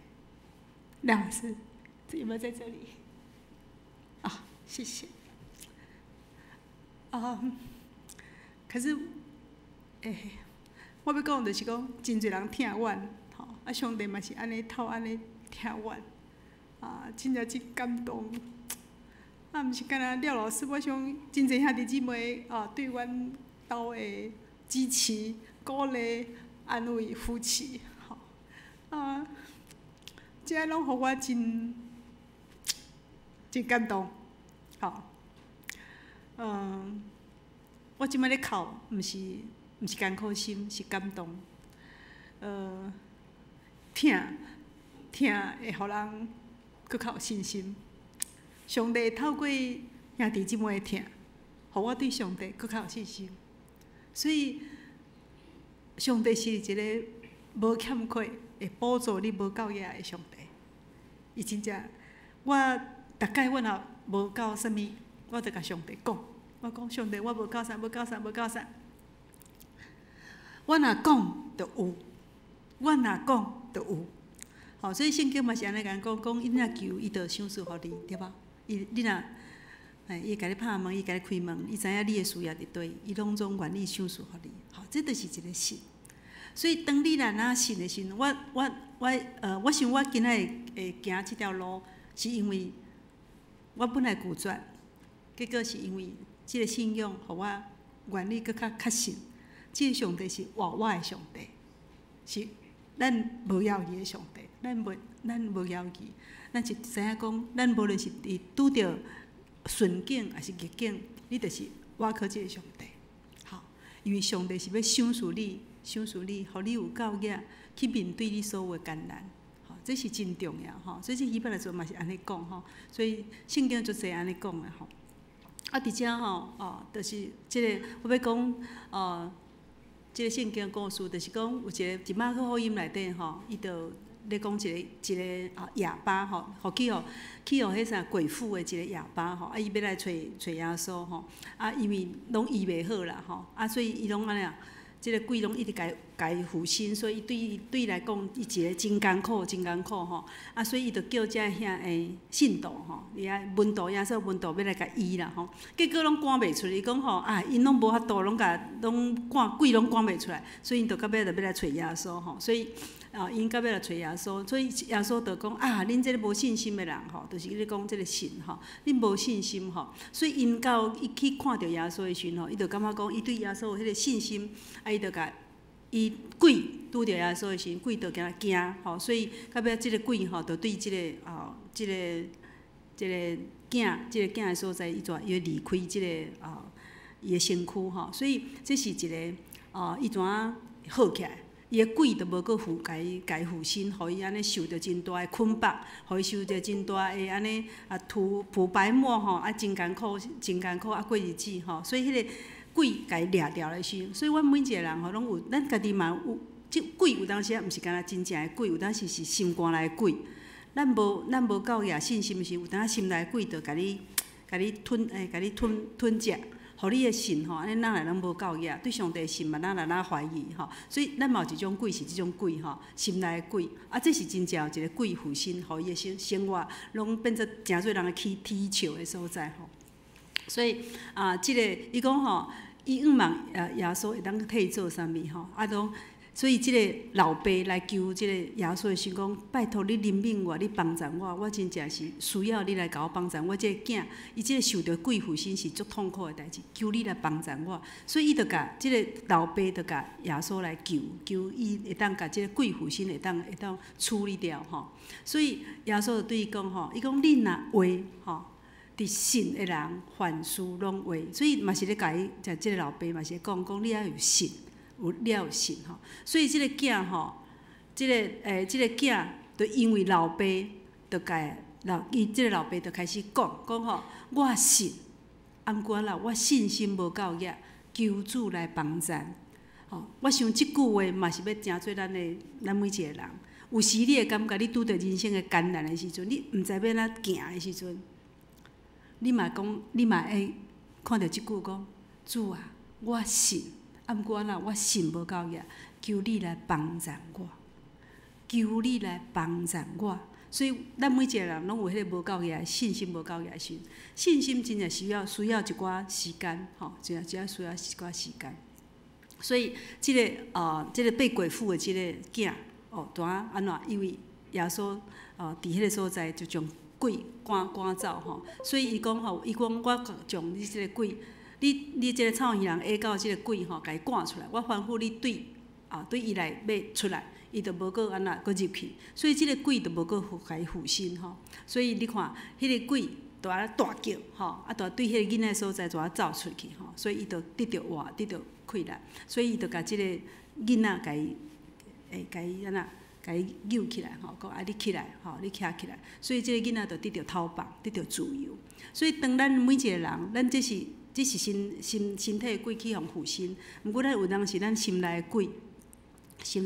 廖老师有没有在这里？谢谢。可是，我要讲就是讲，真侪人听阮，上帝嘛是安尼透安尼听阮，真正真感动。毋是干那廖老师，我想真侪兄弟姊妹对阮兜的支持、鼓励。安慰扶持，这拢互我真感动，我即摆咧哭，毋是艰苦心，是感动，听会互人搁较有信心。上帝透过兄弟姊妹的听，互我对上帝搁较有信心，所以。上帝是一个无欠缺，会补助你无够野的上帝。伊真正，我逐摆我若无够啥物，我就甲上帝讲，我讲上帝，我无够啥，无够啥，无够啥。我若讲就有，我若讲就有。所以圣经嘛是安尼讲，伊若求，伊就赏赐互你，对吧？你若伊甲你拍门，伊甲你开门，伊知影你的需要伫对，伊拢总愿意赏赐互你。这就是一个信。所以当你若哪信的时候，我想我今仔会行这条路，是因为我本来拒绝，结果是因为这个信仰，互我愿意搁较确信，这个上帝是活我的上帝，是咱无要义的上帝，咱无要义，咱是知影讲，咱无论是拄着顺境还是逆境，你就是倚靠这个上帝。因为上帝是要赏赐你，互你有够野去面对你所有的艰难，这是真重要所以这希伯来书嘛是安尼讲所以圣经足侪安尼讲的而且就是这个我要讲这个圣经故事，就是讲有一个马可福音内底伊就咧讲一个哑巴去互迄啥贵妇的一个哑巴伊要来找耶稣因为拢医袂好啦所以伊拢安尼即个鬼拢一直甲伊附身，所以伊对伊来讲，伊一个真艰苦所以伊就叫遮信徒伊问道耶稣问道要来甲医啦结果拢赶袂出来，伊讲因拢无法度，鬼拢赶袂出来，所以因就到尾就要来找耶稣所以因到尾来找耶稣，所以耶稣就讲恁这个无信心的人就是咧讲这个信恁无信心所以因到伊去看到耶稣的时阵伊就感觉讲伊对耶稣有迄个信心，伊就甲伊鬼拄着耶稣的时阵，鬼就惊所以到尾即个鬼就对即个囝的所在，伊就离开即个伊的身躯所以这是一个伊怎好起来。伊的鬼都无搁甲伊附身，互伊安尼受着真大的捆绑，互伊受着真大的安尼涂白沫吼，真艰苦过日子吼，所以迄个鬼甲伊掠掉的时阵，所以阮每一个人吼拢有，咱家己嘛有，即鬼有当时啊，毋是干那真正的鬼，有当时是心肝内的鬼。咱无够野信心时，有当心内的鬼就甲你吞食。互你的信吼，安尼咱来拢无够野，对上帝的信嘛，咱来怀疑吼。所以咱嘛有一种鬼是即种鬼吼，心内的鬼。这是真正有一个鬼附身，互伊的生活拢变做诚侪人的起笑的所在吼。所以即个伊讲吼，伊望耶稣会当替伊做啥物吼？所以即个老爸来求即个耶稣的时讲，拜托你怜悯我，你帮助我，我真正是需要你来甲我帮助。我即个囝，伊即个受着鬼附身是足痛苦的代志，求你来帮助我。所以伊就甲即个老爸就甲耶稣来求伊会当甲即个鬼附身会当处理掉吼。所以耶稣就对伊讲吼，伊讲你若话吼，伫信的人凡事拢话，所以嘛是咧甲伊即个老爸嘛是讲你要有信。你要有信吼，所以即个囝吼，即个囝，就因为老爸，就伊即个老爸就开始讲吼，我信，毋过啦，我信心无够野，求主来帮助。吼，我想即句话嘛是要诚做咱每一个人。有时你会感觉你拄着人生的艰难的时阵，你毋知要哪行的时阵，你嘛会看到即句讲，主啊，我信。毋过啦，我信无够野，求你来帮助我，求你来帮助我。所以，咱每一个人拢有迄个无够野信心无够野的时阵，信心真正需要一寡时间，吼，真正需要一寡时间。所以，即个被鬼附的即个囝，当安怎？因为耶稣伫迄个所在就将鬼赶走吼，所以伊讲吼，我将你即个鬼。你即个臭耳人下到即个鬼吼，甲伊赶出来。我吩咐你对伊来要出来，伊就无搁安那搁入去，所以即个鬼就无搁甲伊附身吼。所以你看，迄个鬼就安尼大叫吼，就对迄个囡仔所在就走出去吼，所以伊就得着活，得着气力，所以伊就甲即个囡仔甲伊安那甲伊扭起来吼，讲你起来吼，你徛起来，所以即个囡仔就得着头放，得着自由。所以当咱每一个人，咱这是身体的鬼去互附身，毋过咱有当时咱心内的鬼，伫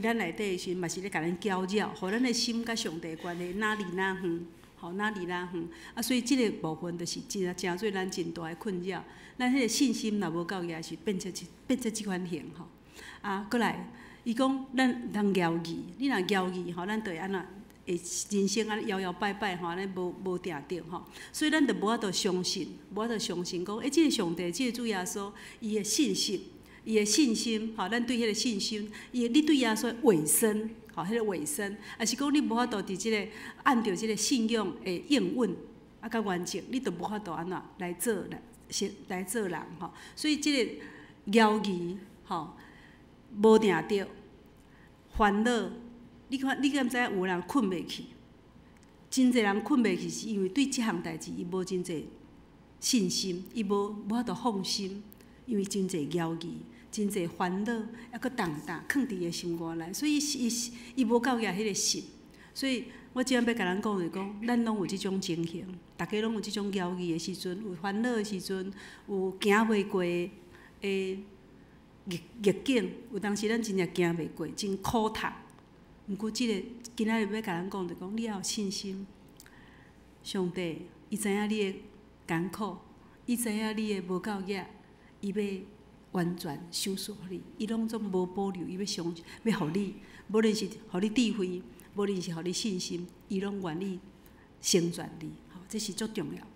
咱内底的时，嘛是咧甲咱搅扰，互咱的心甲上帝的关系哪离哪远，吼哪离哪远。所以即个部分就是诚做咱真大的困扰。咱迄个信心若无够野是变做即款型吼。过来，伊讲咱通摇义，你若摇义吼，咱就会安怎？会人生啊摇摇摆摆吼，安尼无定着吼，所以咱就无法度相信，讲即个上帝，即个主耶稣，伊的信心，吼，咱对迄个信心，你对耶稣的委身，吼，迄个委身，也是讲你无法度伫即个按照即个信仰的应允甲完成，你就无法度安怎来做人吼，所以即个摇义吼，无定着烦恼。你敢知影有人困袂去？真侪人困袂去，是因为对即项代志伊无真侪信心，伊无法度放心，因为真侪妖异、真侪烦恼，还佫重担藏伫伊心肝内，所以伊无够遐迄个信。所以我即摆要甲咱讲就是讲，咱拢有即种情形，大家拢有即种妖异的时阵，有烦恼的时阵，有行袂过的逆境，有当时咱真正行袂过，真苦痛。毋过，即个今仔日要甲咱讲，就讲你要有信心。上帝，伊知影你的艰苦，伊知影你的无够野，伊要完全收束你，伊拢总无保留，伊要互你，无论是互你智慧，无论是互你信心，伊拢愿意成全你。吼，这是足重要。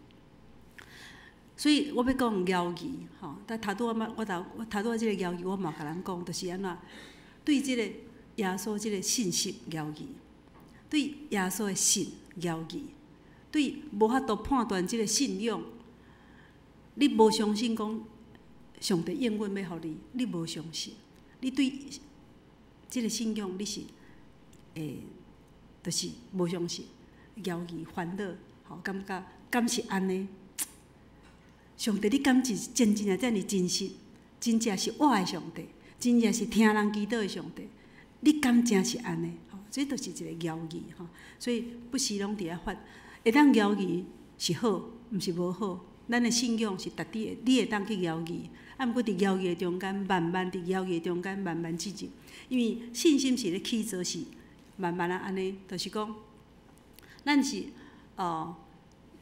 所以我要讲妖义，吼，但头拄我头拄即个妖义，我嘛甲咱讲，就是安怎对即个。耶稣即个信息妖异，对耶稣的信妖异，对无法度判断即个信仰，你无相信讲上帝应允要互你无相信，你对即个信仰你是就是无相信，妖异烦恼，吼，感觉敢是安尼？上帝，你敢是真正遮尔真实，真正是我的上帝？真正是听人祈祷的上帝。你敢真是安尼？吼，这就是一个谣言吼。所以不时拢伫遐发，会当谣言是好，毋是无好。咱的信仰是值得的，你会当去谣言，啊，毋过伫谣言中间，慢慢伫谣言中间慢慢进入，因为信心是咧起做是慢慢啊安尼，就是讲，咱是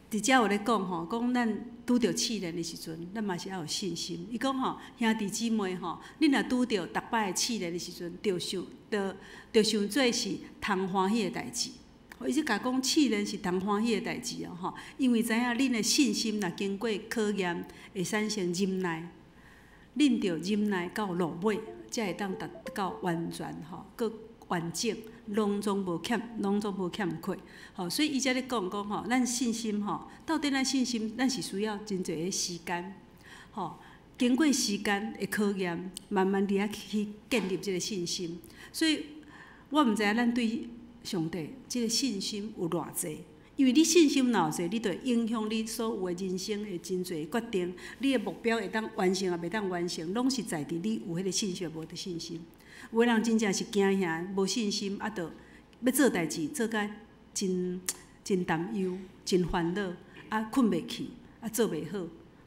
伫遮有咧讲吼，讲咱拄着试炼的时阵，咱嘛是要有信心。伊讲吼，兄弟姊妹吼，你若拄着逐摆的试炼的时阵，着想做是通欢喜的代志。伊即甲讲试炼是通欢喜的代志哦吼，因为知影恁的信心若经过考验，会产生忍耐。恁着忍耐到落尾，才会当达到完全吼，佮完整，拢总无欠缺。吼，所以伊才咧讲吼，咱信心吼，到底咱信心，咱是需要真侪个时间，吼，经过时间的考验，慢慢伫遐去建立即个信心。所以我毋知影咱对上帝即个信心有偌济，因为你信心若有济，你就会影响你所有的人生的真侪决定。你的目标会当完成也袂当完成，拢是在伫你有迄个信心，无的信心。有的人真正是惊吓，无信心，啊，着要做代志做甲真担忧、真烦恼，啊，困袂去，啊，做袂好，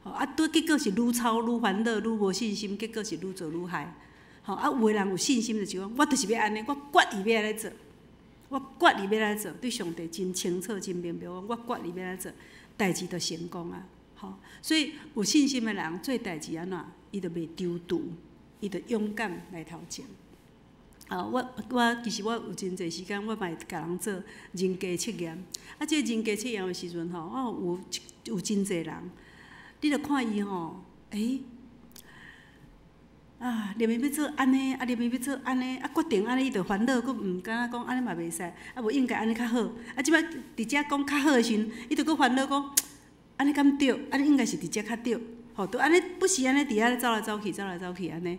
吼，啊，结果是愈操愈烦恼，愈无信心，结果是愈做愈害。吼，啊，有的人有信心就是讲，我就是要安尼，我决意要安尼做。我决意要来做，对上帝真清楚、真明白。我决意要来做，代志就成功啊！吼，所以有信心的人做代志安怎，伊就袂丢度，伊就勇敢来头前。其实我有真侪时间，我嘛会甲人做人格测验。啊，即个人格测验的时阵吼，有真侪人，你著看伊吼，啊，连面要做安尼，啊，连面要做安尼，啊，决定安尼，伊就烦恼，佫毋敢讲安尼嘛袂使，啊，无应该安尼较好。啊，即摆伫遮讲较好的时阵，伊就佫烦恼讲，安尼敢对？安尼应该是伫遮较对，吼，都安尼不是安尼伫遐走来走去安尼。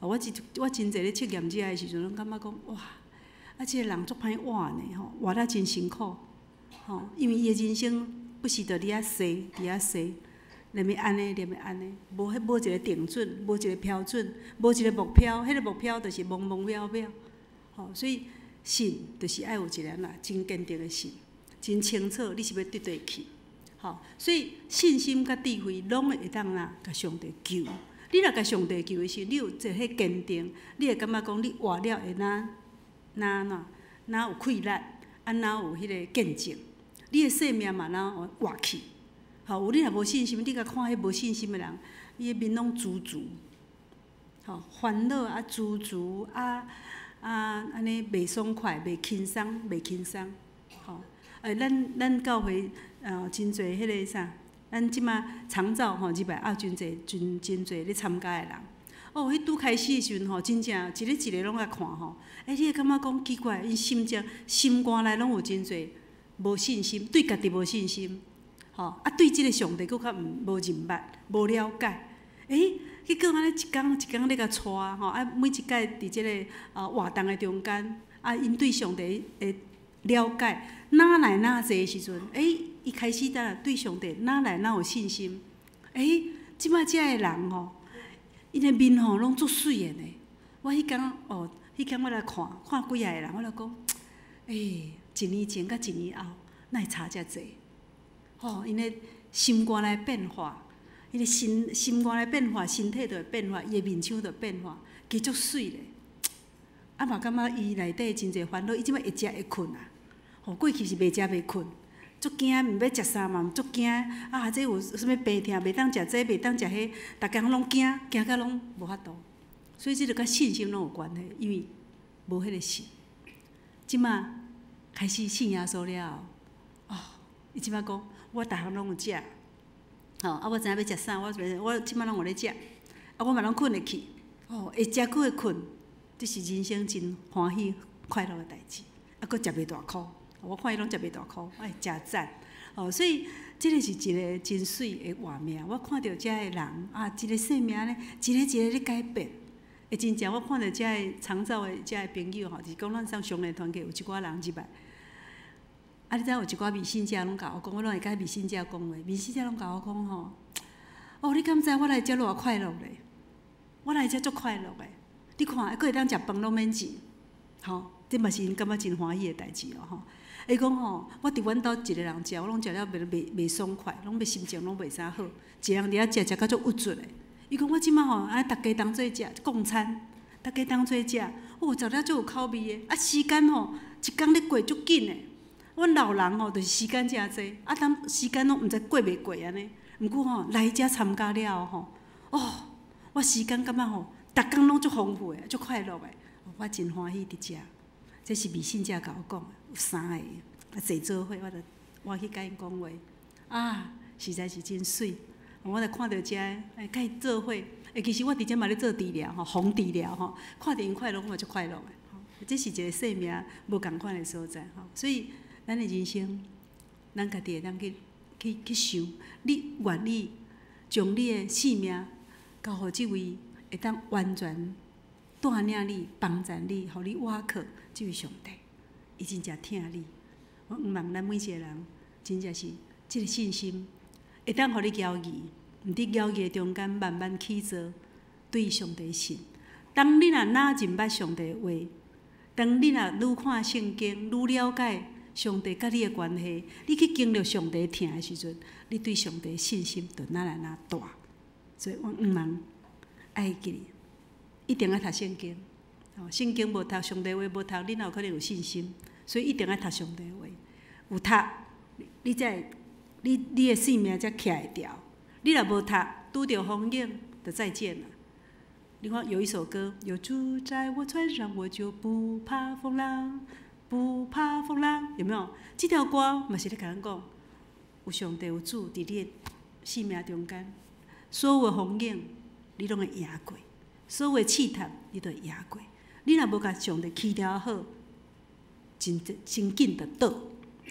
我真侪咧测验遮的时阵，拢感觉讲哇，啊，即个人足歹活呢，吼，活得真辛苦，吼，因为伊的人生不是伫遐踅。连要安尼，无一个定准，无一个标准，无一个目标，迄个目标就是茫茫渺渺。吼，所以信就是爱有一个真坚定的信，真清楚你是要对去。吼，所以信心甲智慧拢会当甲上帝救。你若甲上帝救的时候，你有这迄坚定，你会感觉讲你活了会哪有快乐，啊哪有迄个见证，你的生命嘛哪有活去。吼，有你若无信心，你甲看迄无信心的人，伊的面拢朱，吼，烦恼啊朱安尼袂爽快，袂轻松，吼，咱教会真侪迄个啥，咱即马长照吼入来也真侪咧参加的人。哦，迄拄开始的时阵吼，真正一个拢来看吼，你会感觉讲奇怪，因心肝内拢有真侪无信心，对家己无信心。吼，啊，对即个上帝佫较无认捌、无了解，结果安尼一工咧甲带吼，啊，每一届伫即个活动的中间，啊，因对上帝的了解哪来哪济时阵，伊开始对上帝哪来哪有信心，即摆遮个人吼，因的面吼拢足水的呢。我迄工我来看几个人，我来讲，一年前甲一年后，哪会差遮济？吼，因的心肝内变化，因的心肝内变化，身体就会变化，伊的面相就会变化，其实足水咧。啊嘛感觉伊内底真侪烦恼，伊即摆会食会困啊。吼，过去是袂食袂困，足惊，毋要食啥嘛，足惊。啊，这有啥物病痛，袂当食这，袂当食迄，逐工拢惊甲拢无法度。所以这就甲信心拢有关系，因为无迄个信。即摆开始信耶稣了后，伊即摆讲。我逐项拢有食，吼，啊，我知影要食啥，我即摆拢有咧食，啊，我嘛拢困会去，会食佫会困，这是人生真欢喜快乐的代志，啊，佫食袂大箍，我看伊拢食袂大箍，真赞，所以这个是一个真水的画面，我看到遮个人啊，一个生命咧，一个咧改变，会真正我看到遮个长照的遮个朋友吼，就是讲咱上上个团契有一寡人入来。啊！你知有一寡微信者拢甲我讲，我拢会甲微信者讲话。微信者拢甲我讲吼，你敢知我来遮偌快乐咧？我来遮足快乐诶！你看，还佫会当食饭拢免钱，吼，这嘛是因感觉真欢喜的代志哦，吼。伊讲吼，我伫阮兜一个人食，我拢食了袂爽快，拢袂心情拢袂啥好，一个人伫遐食到足郁卒的。伊讲我即摆吼，安逐家当做食共餐，逐家当做食，哦，食了足有口味的。啊，时间吼，一工咧过足紧的。阮老人吼，就是时间诚济，啊，当时间拢毋知过袂过安尼。毋过吼，来遮参加了吼，哦，我时间感觉吼，逐工拢足丰富的，足快乐的，我真欢喜伫遮。这是微信遮甲我讲的，有3个啊坐做伙，我去甲因讲话，啊，实在是真水。我来看到遮，哎，甲伊做伙，其实我伫遮嘛咧做治疗吼，红治疗吼，看到因快乐，我嘛足快乐的。吼，这是一个生命无共款的所在吼，所以咱的人生，咱家己会当去想，你愿意将你的性命交互即位会当完全带领你、帮助你、互你倚靠即位上帝，伊真正疼你。我望咱每一个人，真正是即个信心，会当互你摇移，毋伫摇移中间慢慢起造对上帝信。当你若哪认捌上帝的话，当你若愈看圣经，愈了解上帝甲你的关系，你去经历上帝疼的时阵，你对上帝的信心就哪来哪大。所以我望爱记，一定要读圣经。圣经无读，上帝话无读，你哪有可能有信心？所以一定要读上帝话。有读，你才你的性命才徛会牢。你若无读，拄着风景就再见了。你看有一首歌，有主在我船上，我就不怕风浪，不怕风浪，有没有？这条歌嘛是咧甲咱讲，有上帝有主伫你的生命中间，所有的风景你拢会赢过，所有的试探你都会赢过。你若无甲上帝起了好，真紧就倒，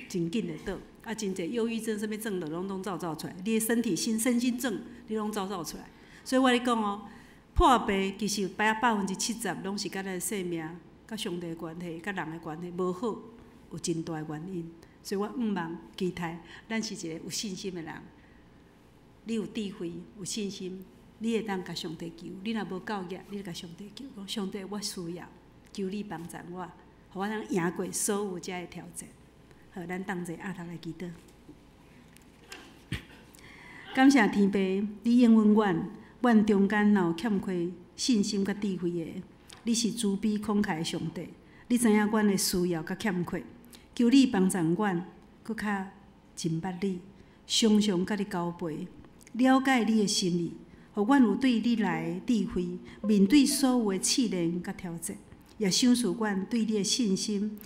真紧就倒。啊，真侪忧郁症、什物症就拢走出来，你的身体身心症你拢走出来。所以我咧讲哦，破病其实有70%拢是甲咱的生命、甲上帝的关系、甲人的关系无好，有真大的原因。所以我望期待咱是一个有信心的人，你有智慧、有信心，你会当甲上帝求。你若无够业，你就甲上帝求，讲上帝我需要，求你帮助我，互我通赢过所有遮的挑战。好，咱同齐压头来祈祷。感谢天父，你应允阮中间若有欠缺信心甲智慧的，你是慈悲慷慨的上帝，你知影阮的需要甲欠缺，求你帮助阮，搁较认捌你，常常甲你交陪，了解你的心意，互阮有对你来的智慧，面对所有的试炼甲挑战，也赏赐阮对你的信心。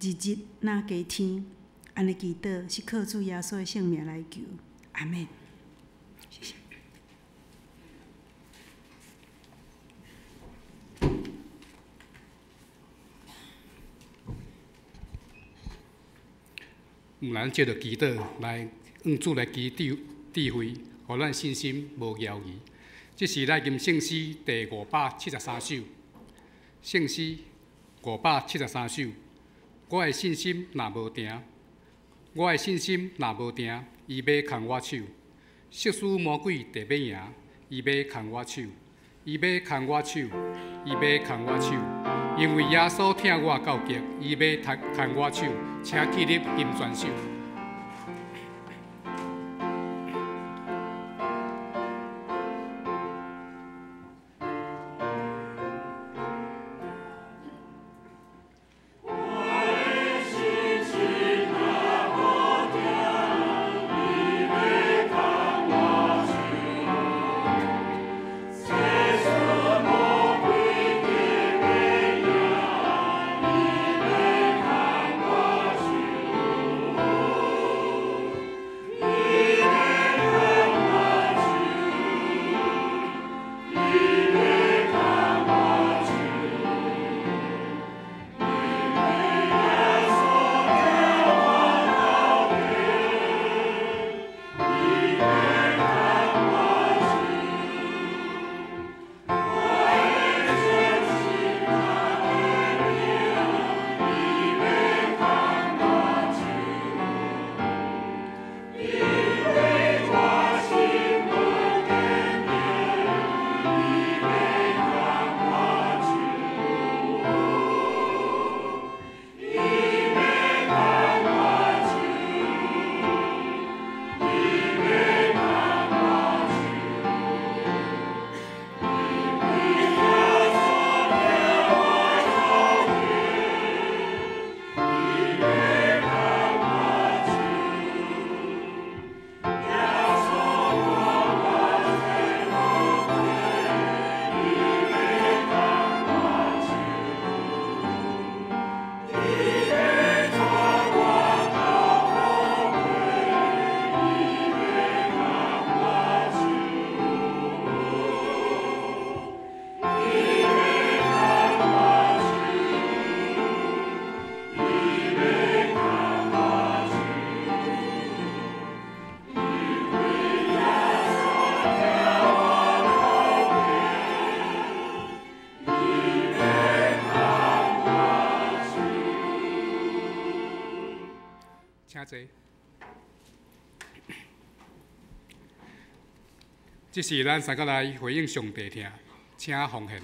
日日那加添，安尼祈祷是靠主耶稣的圣名来求，阿门。谢谢。咱借着祈祷来向主来祈智慧，互咱信心无摇移。这是咱吟圣诗第573首，圣诗573首。我的信心若无定，我的信心若无定，伊要牵我手。色使魔鬼得要赢，伊要牵我手，伊要牵我手，伊要牵我手。因为耶稣疼我到极，伊要牵我手，请起立金泉手。我请坐。这是咱三个来回应上帝听，请奉献。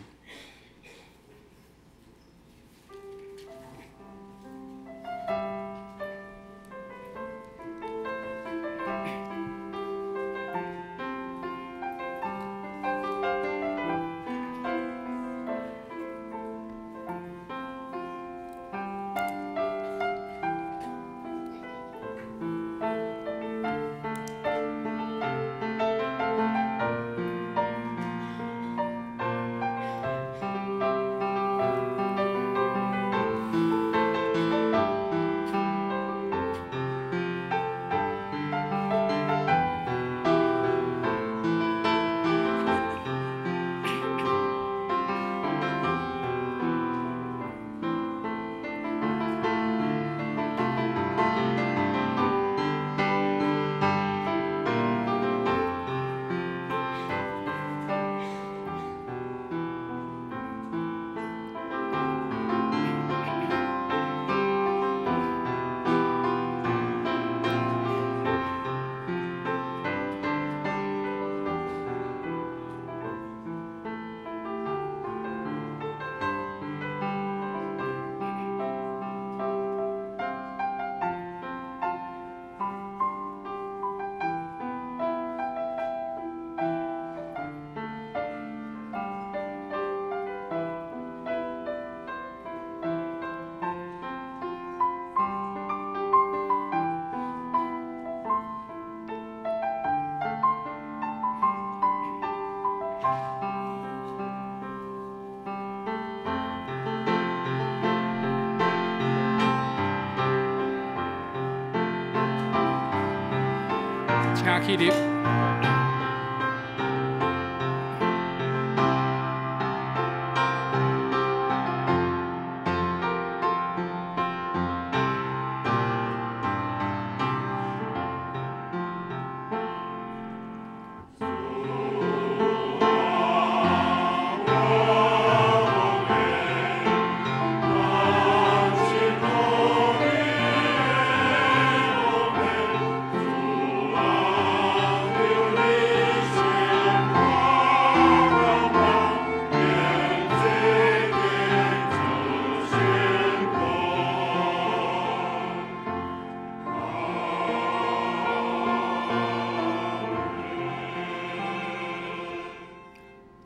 请起立。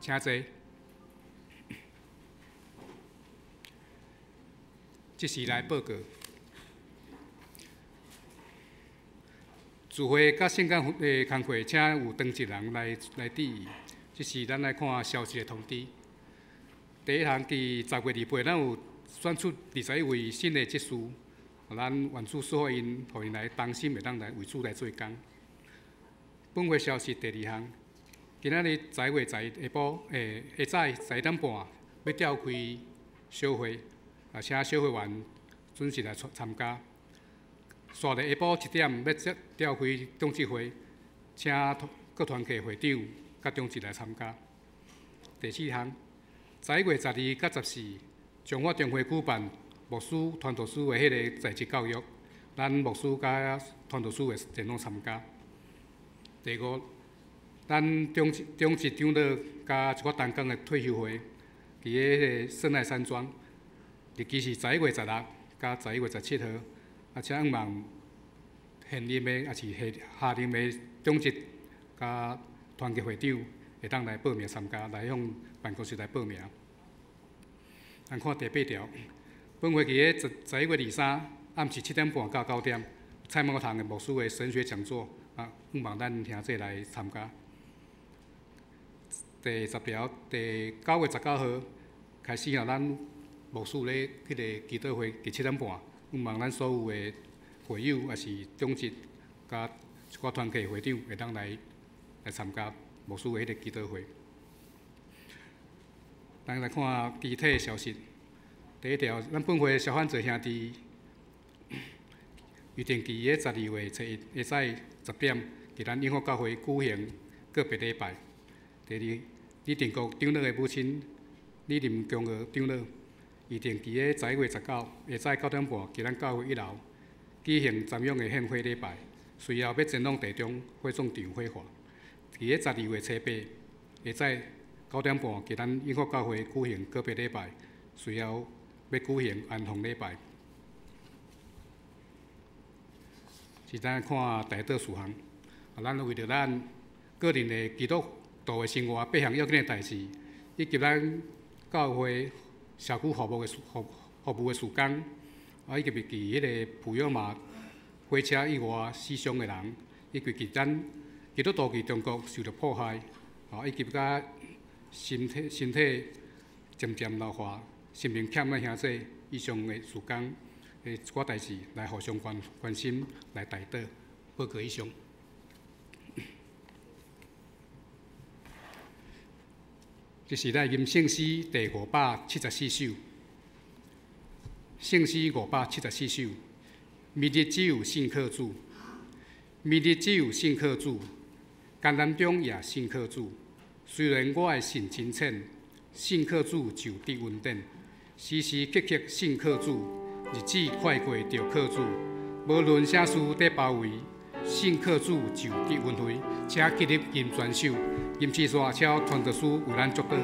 请坐。即时来报告。聚会甲圣诞的工会，请有当值人来致意。即是咱来看消息的通知。第一项，伫10月28日，咱有选出21位新的职事，咱愿主赐福因，互因来当心，会当来为主来做工。本月消息第二项。今仔日10月11下晡下早11点半要召开小会，请小会员准时来参加。煞日下晡1点要召开董事会，请各团契会长甲董事来参加。第四项，11月12甲14，中华中会举办牧师、传道师的迄个在职教育，咱牧师甲传道师会前往参加。第五。咱中职长老甲一寡单工的退休会，伫迄个圣爱山庄，日期是11月16甲11月17号，请望现任的也是下任的中职甲团结会长会当来报名参加，来向办公室来报名。咱看第8条，本会期个11月23暗时7点半到9点，蔡茂堂的牧师的神学讲座，望咱听者来参加。第10条，第9月19号开始咱牧师咧迄个祈祷会，伫7点半，望咱所有的会友也是中职甲一寡团契会长会当来参加牧师的迄个祈祷会。咱来看具体的消息。第一条，咱本会小范做兄弟预定伫个12月7日下早10点，伫咱永福教会举行个别礼拜。第二，李定国长老的母亲李林公娥长老预定伫个11月19下早9点半，伫咱教会1楼举行瞻仰的献花礼拜，随后要前往地中火葬场火化。伫个12月初8下早9点半，伫咱永福教会举行告别礼拜，随后要举行安放礼拜。是咱看第倒数项，咱为着咱个人的基督徒的生活、8项要紧的代志，以及咱教会社区服务的事工，以及伫迄个普悠玛火车以外死伤的人，以及咱基督徒伫中国受到迫害，以及甲身体渐渐老化、生命欠的兄弟以上的事工的一寡代志，来互相关心，来代祷，报告以上。这是咱吟圣诗第574首，圣诗574首。明日只有信靠主，明日只有信靠主，艰难中也信靠主。虽然我的心真浅，信靠主就得稳定。时时刻刻信靠主，日子快过就靠主。无论啥事在包围，信靠主就得运回。请起立吟全首，吟诗煞超传道书为咱祝祷。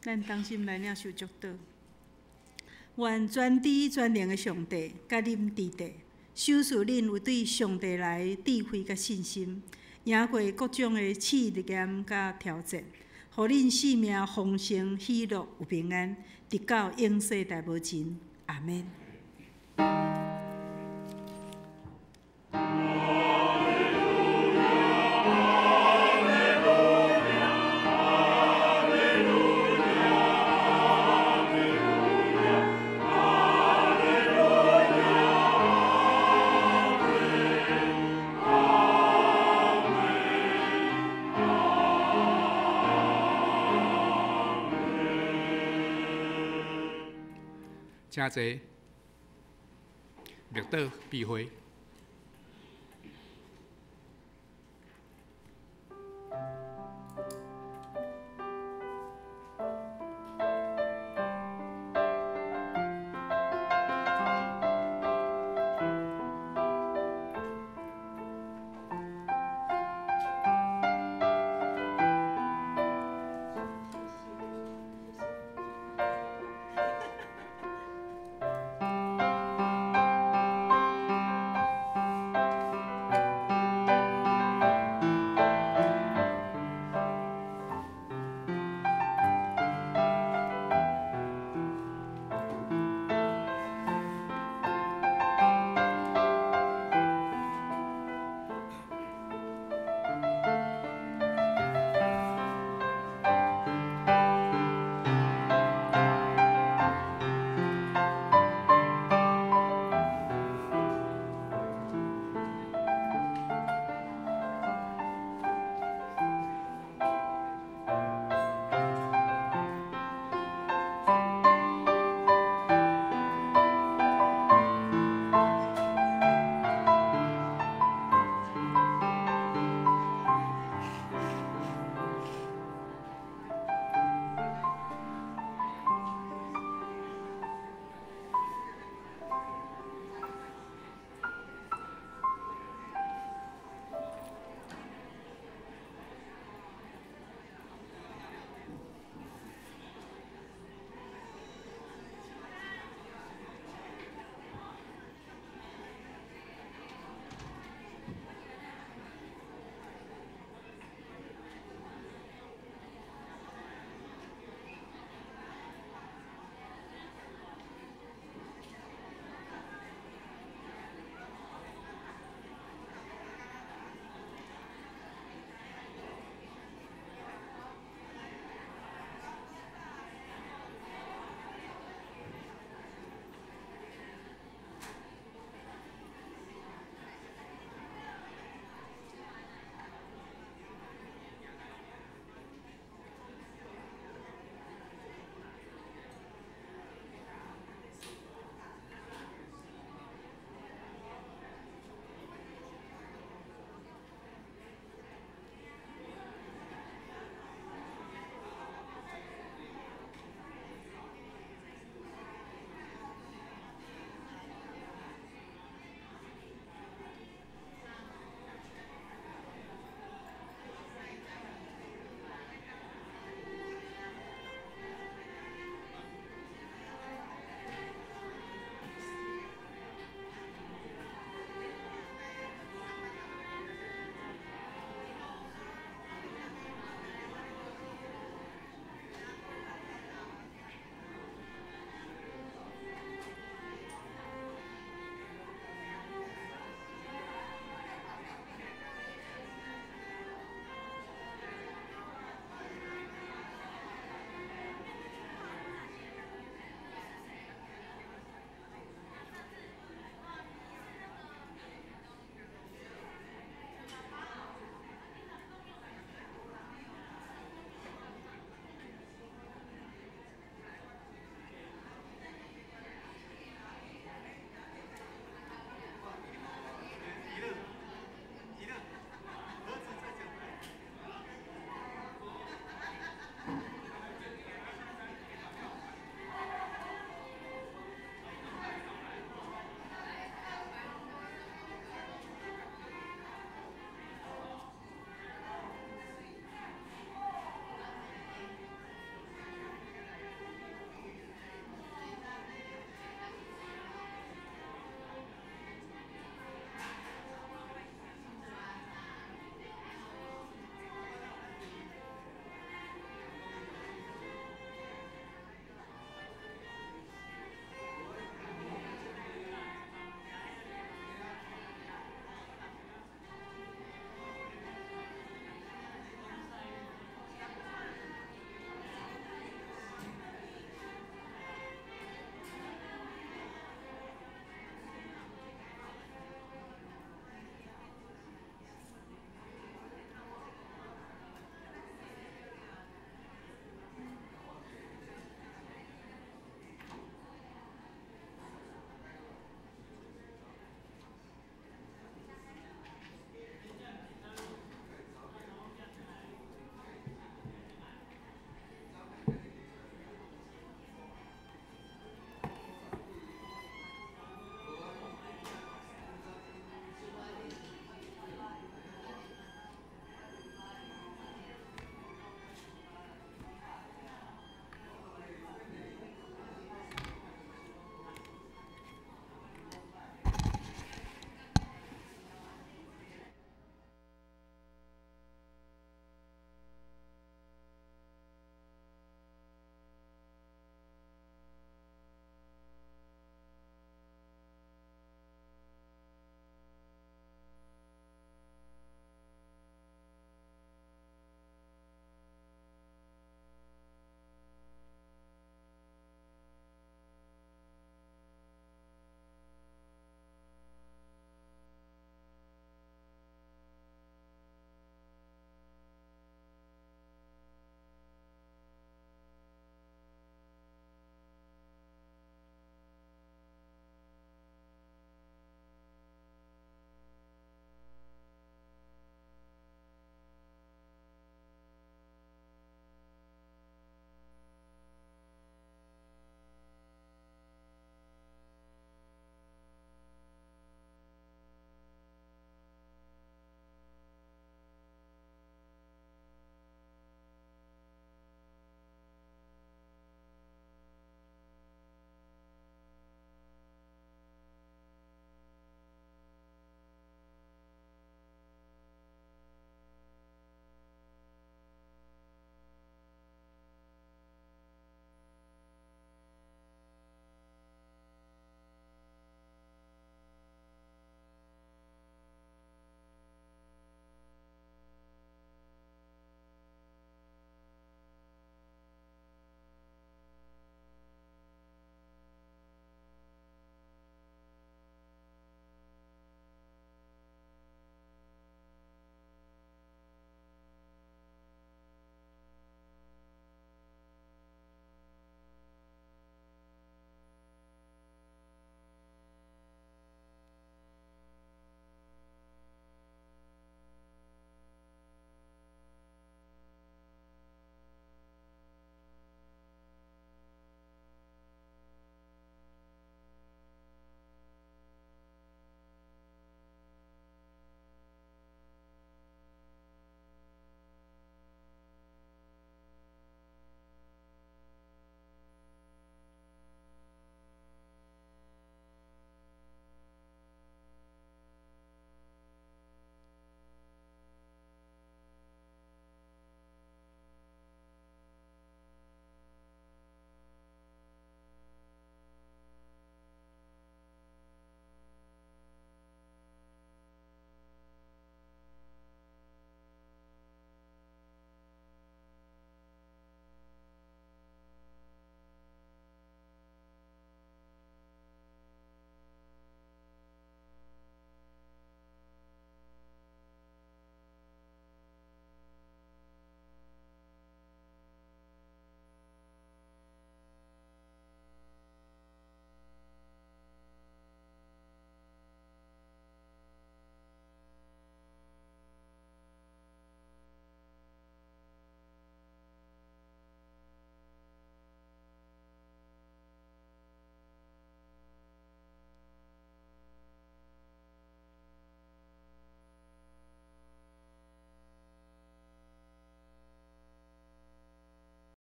咱当心来领受祝祷。愿全知全能的上帝，甲恁伫地，守护恁有对上帝来智慧甲信心，赢过各种的试验甲挑战，互恁生命丰盛、喜乐有平安，直到永世大无尽。阿免。请坐，绿岛避会。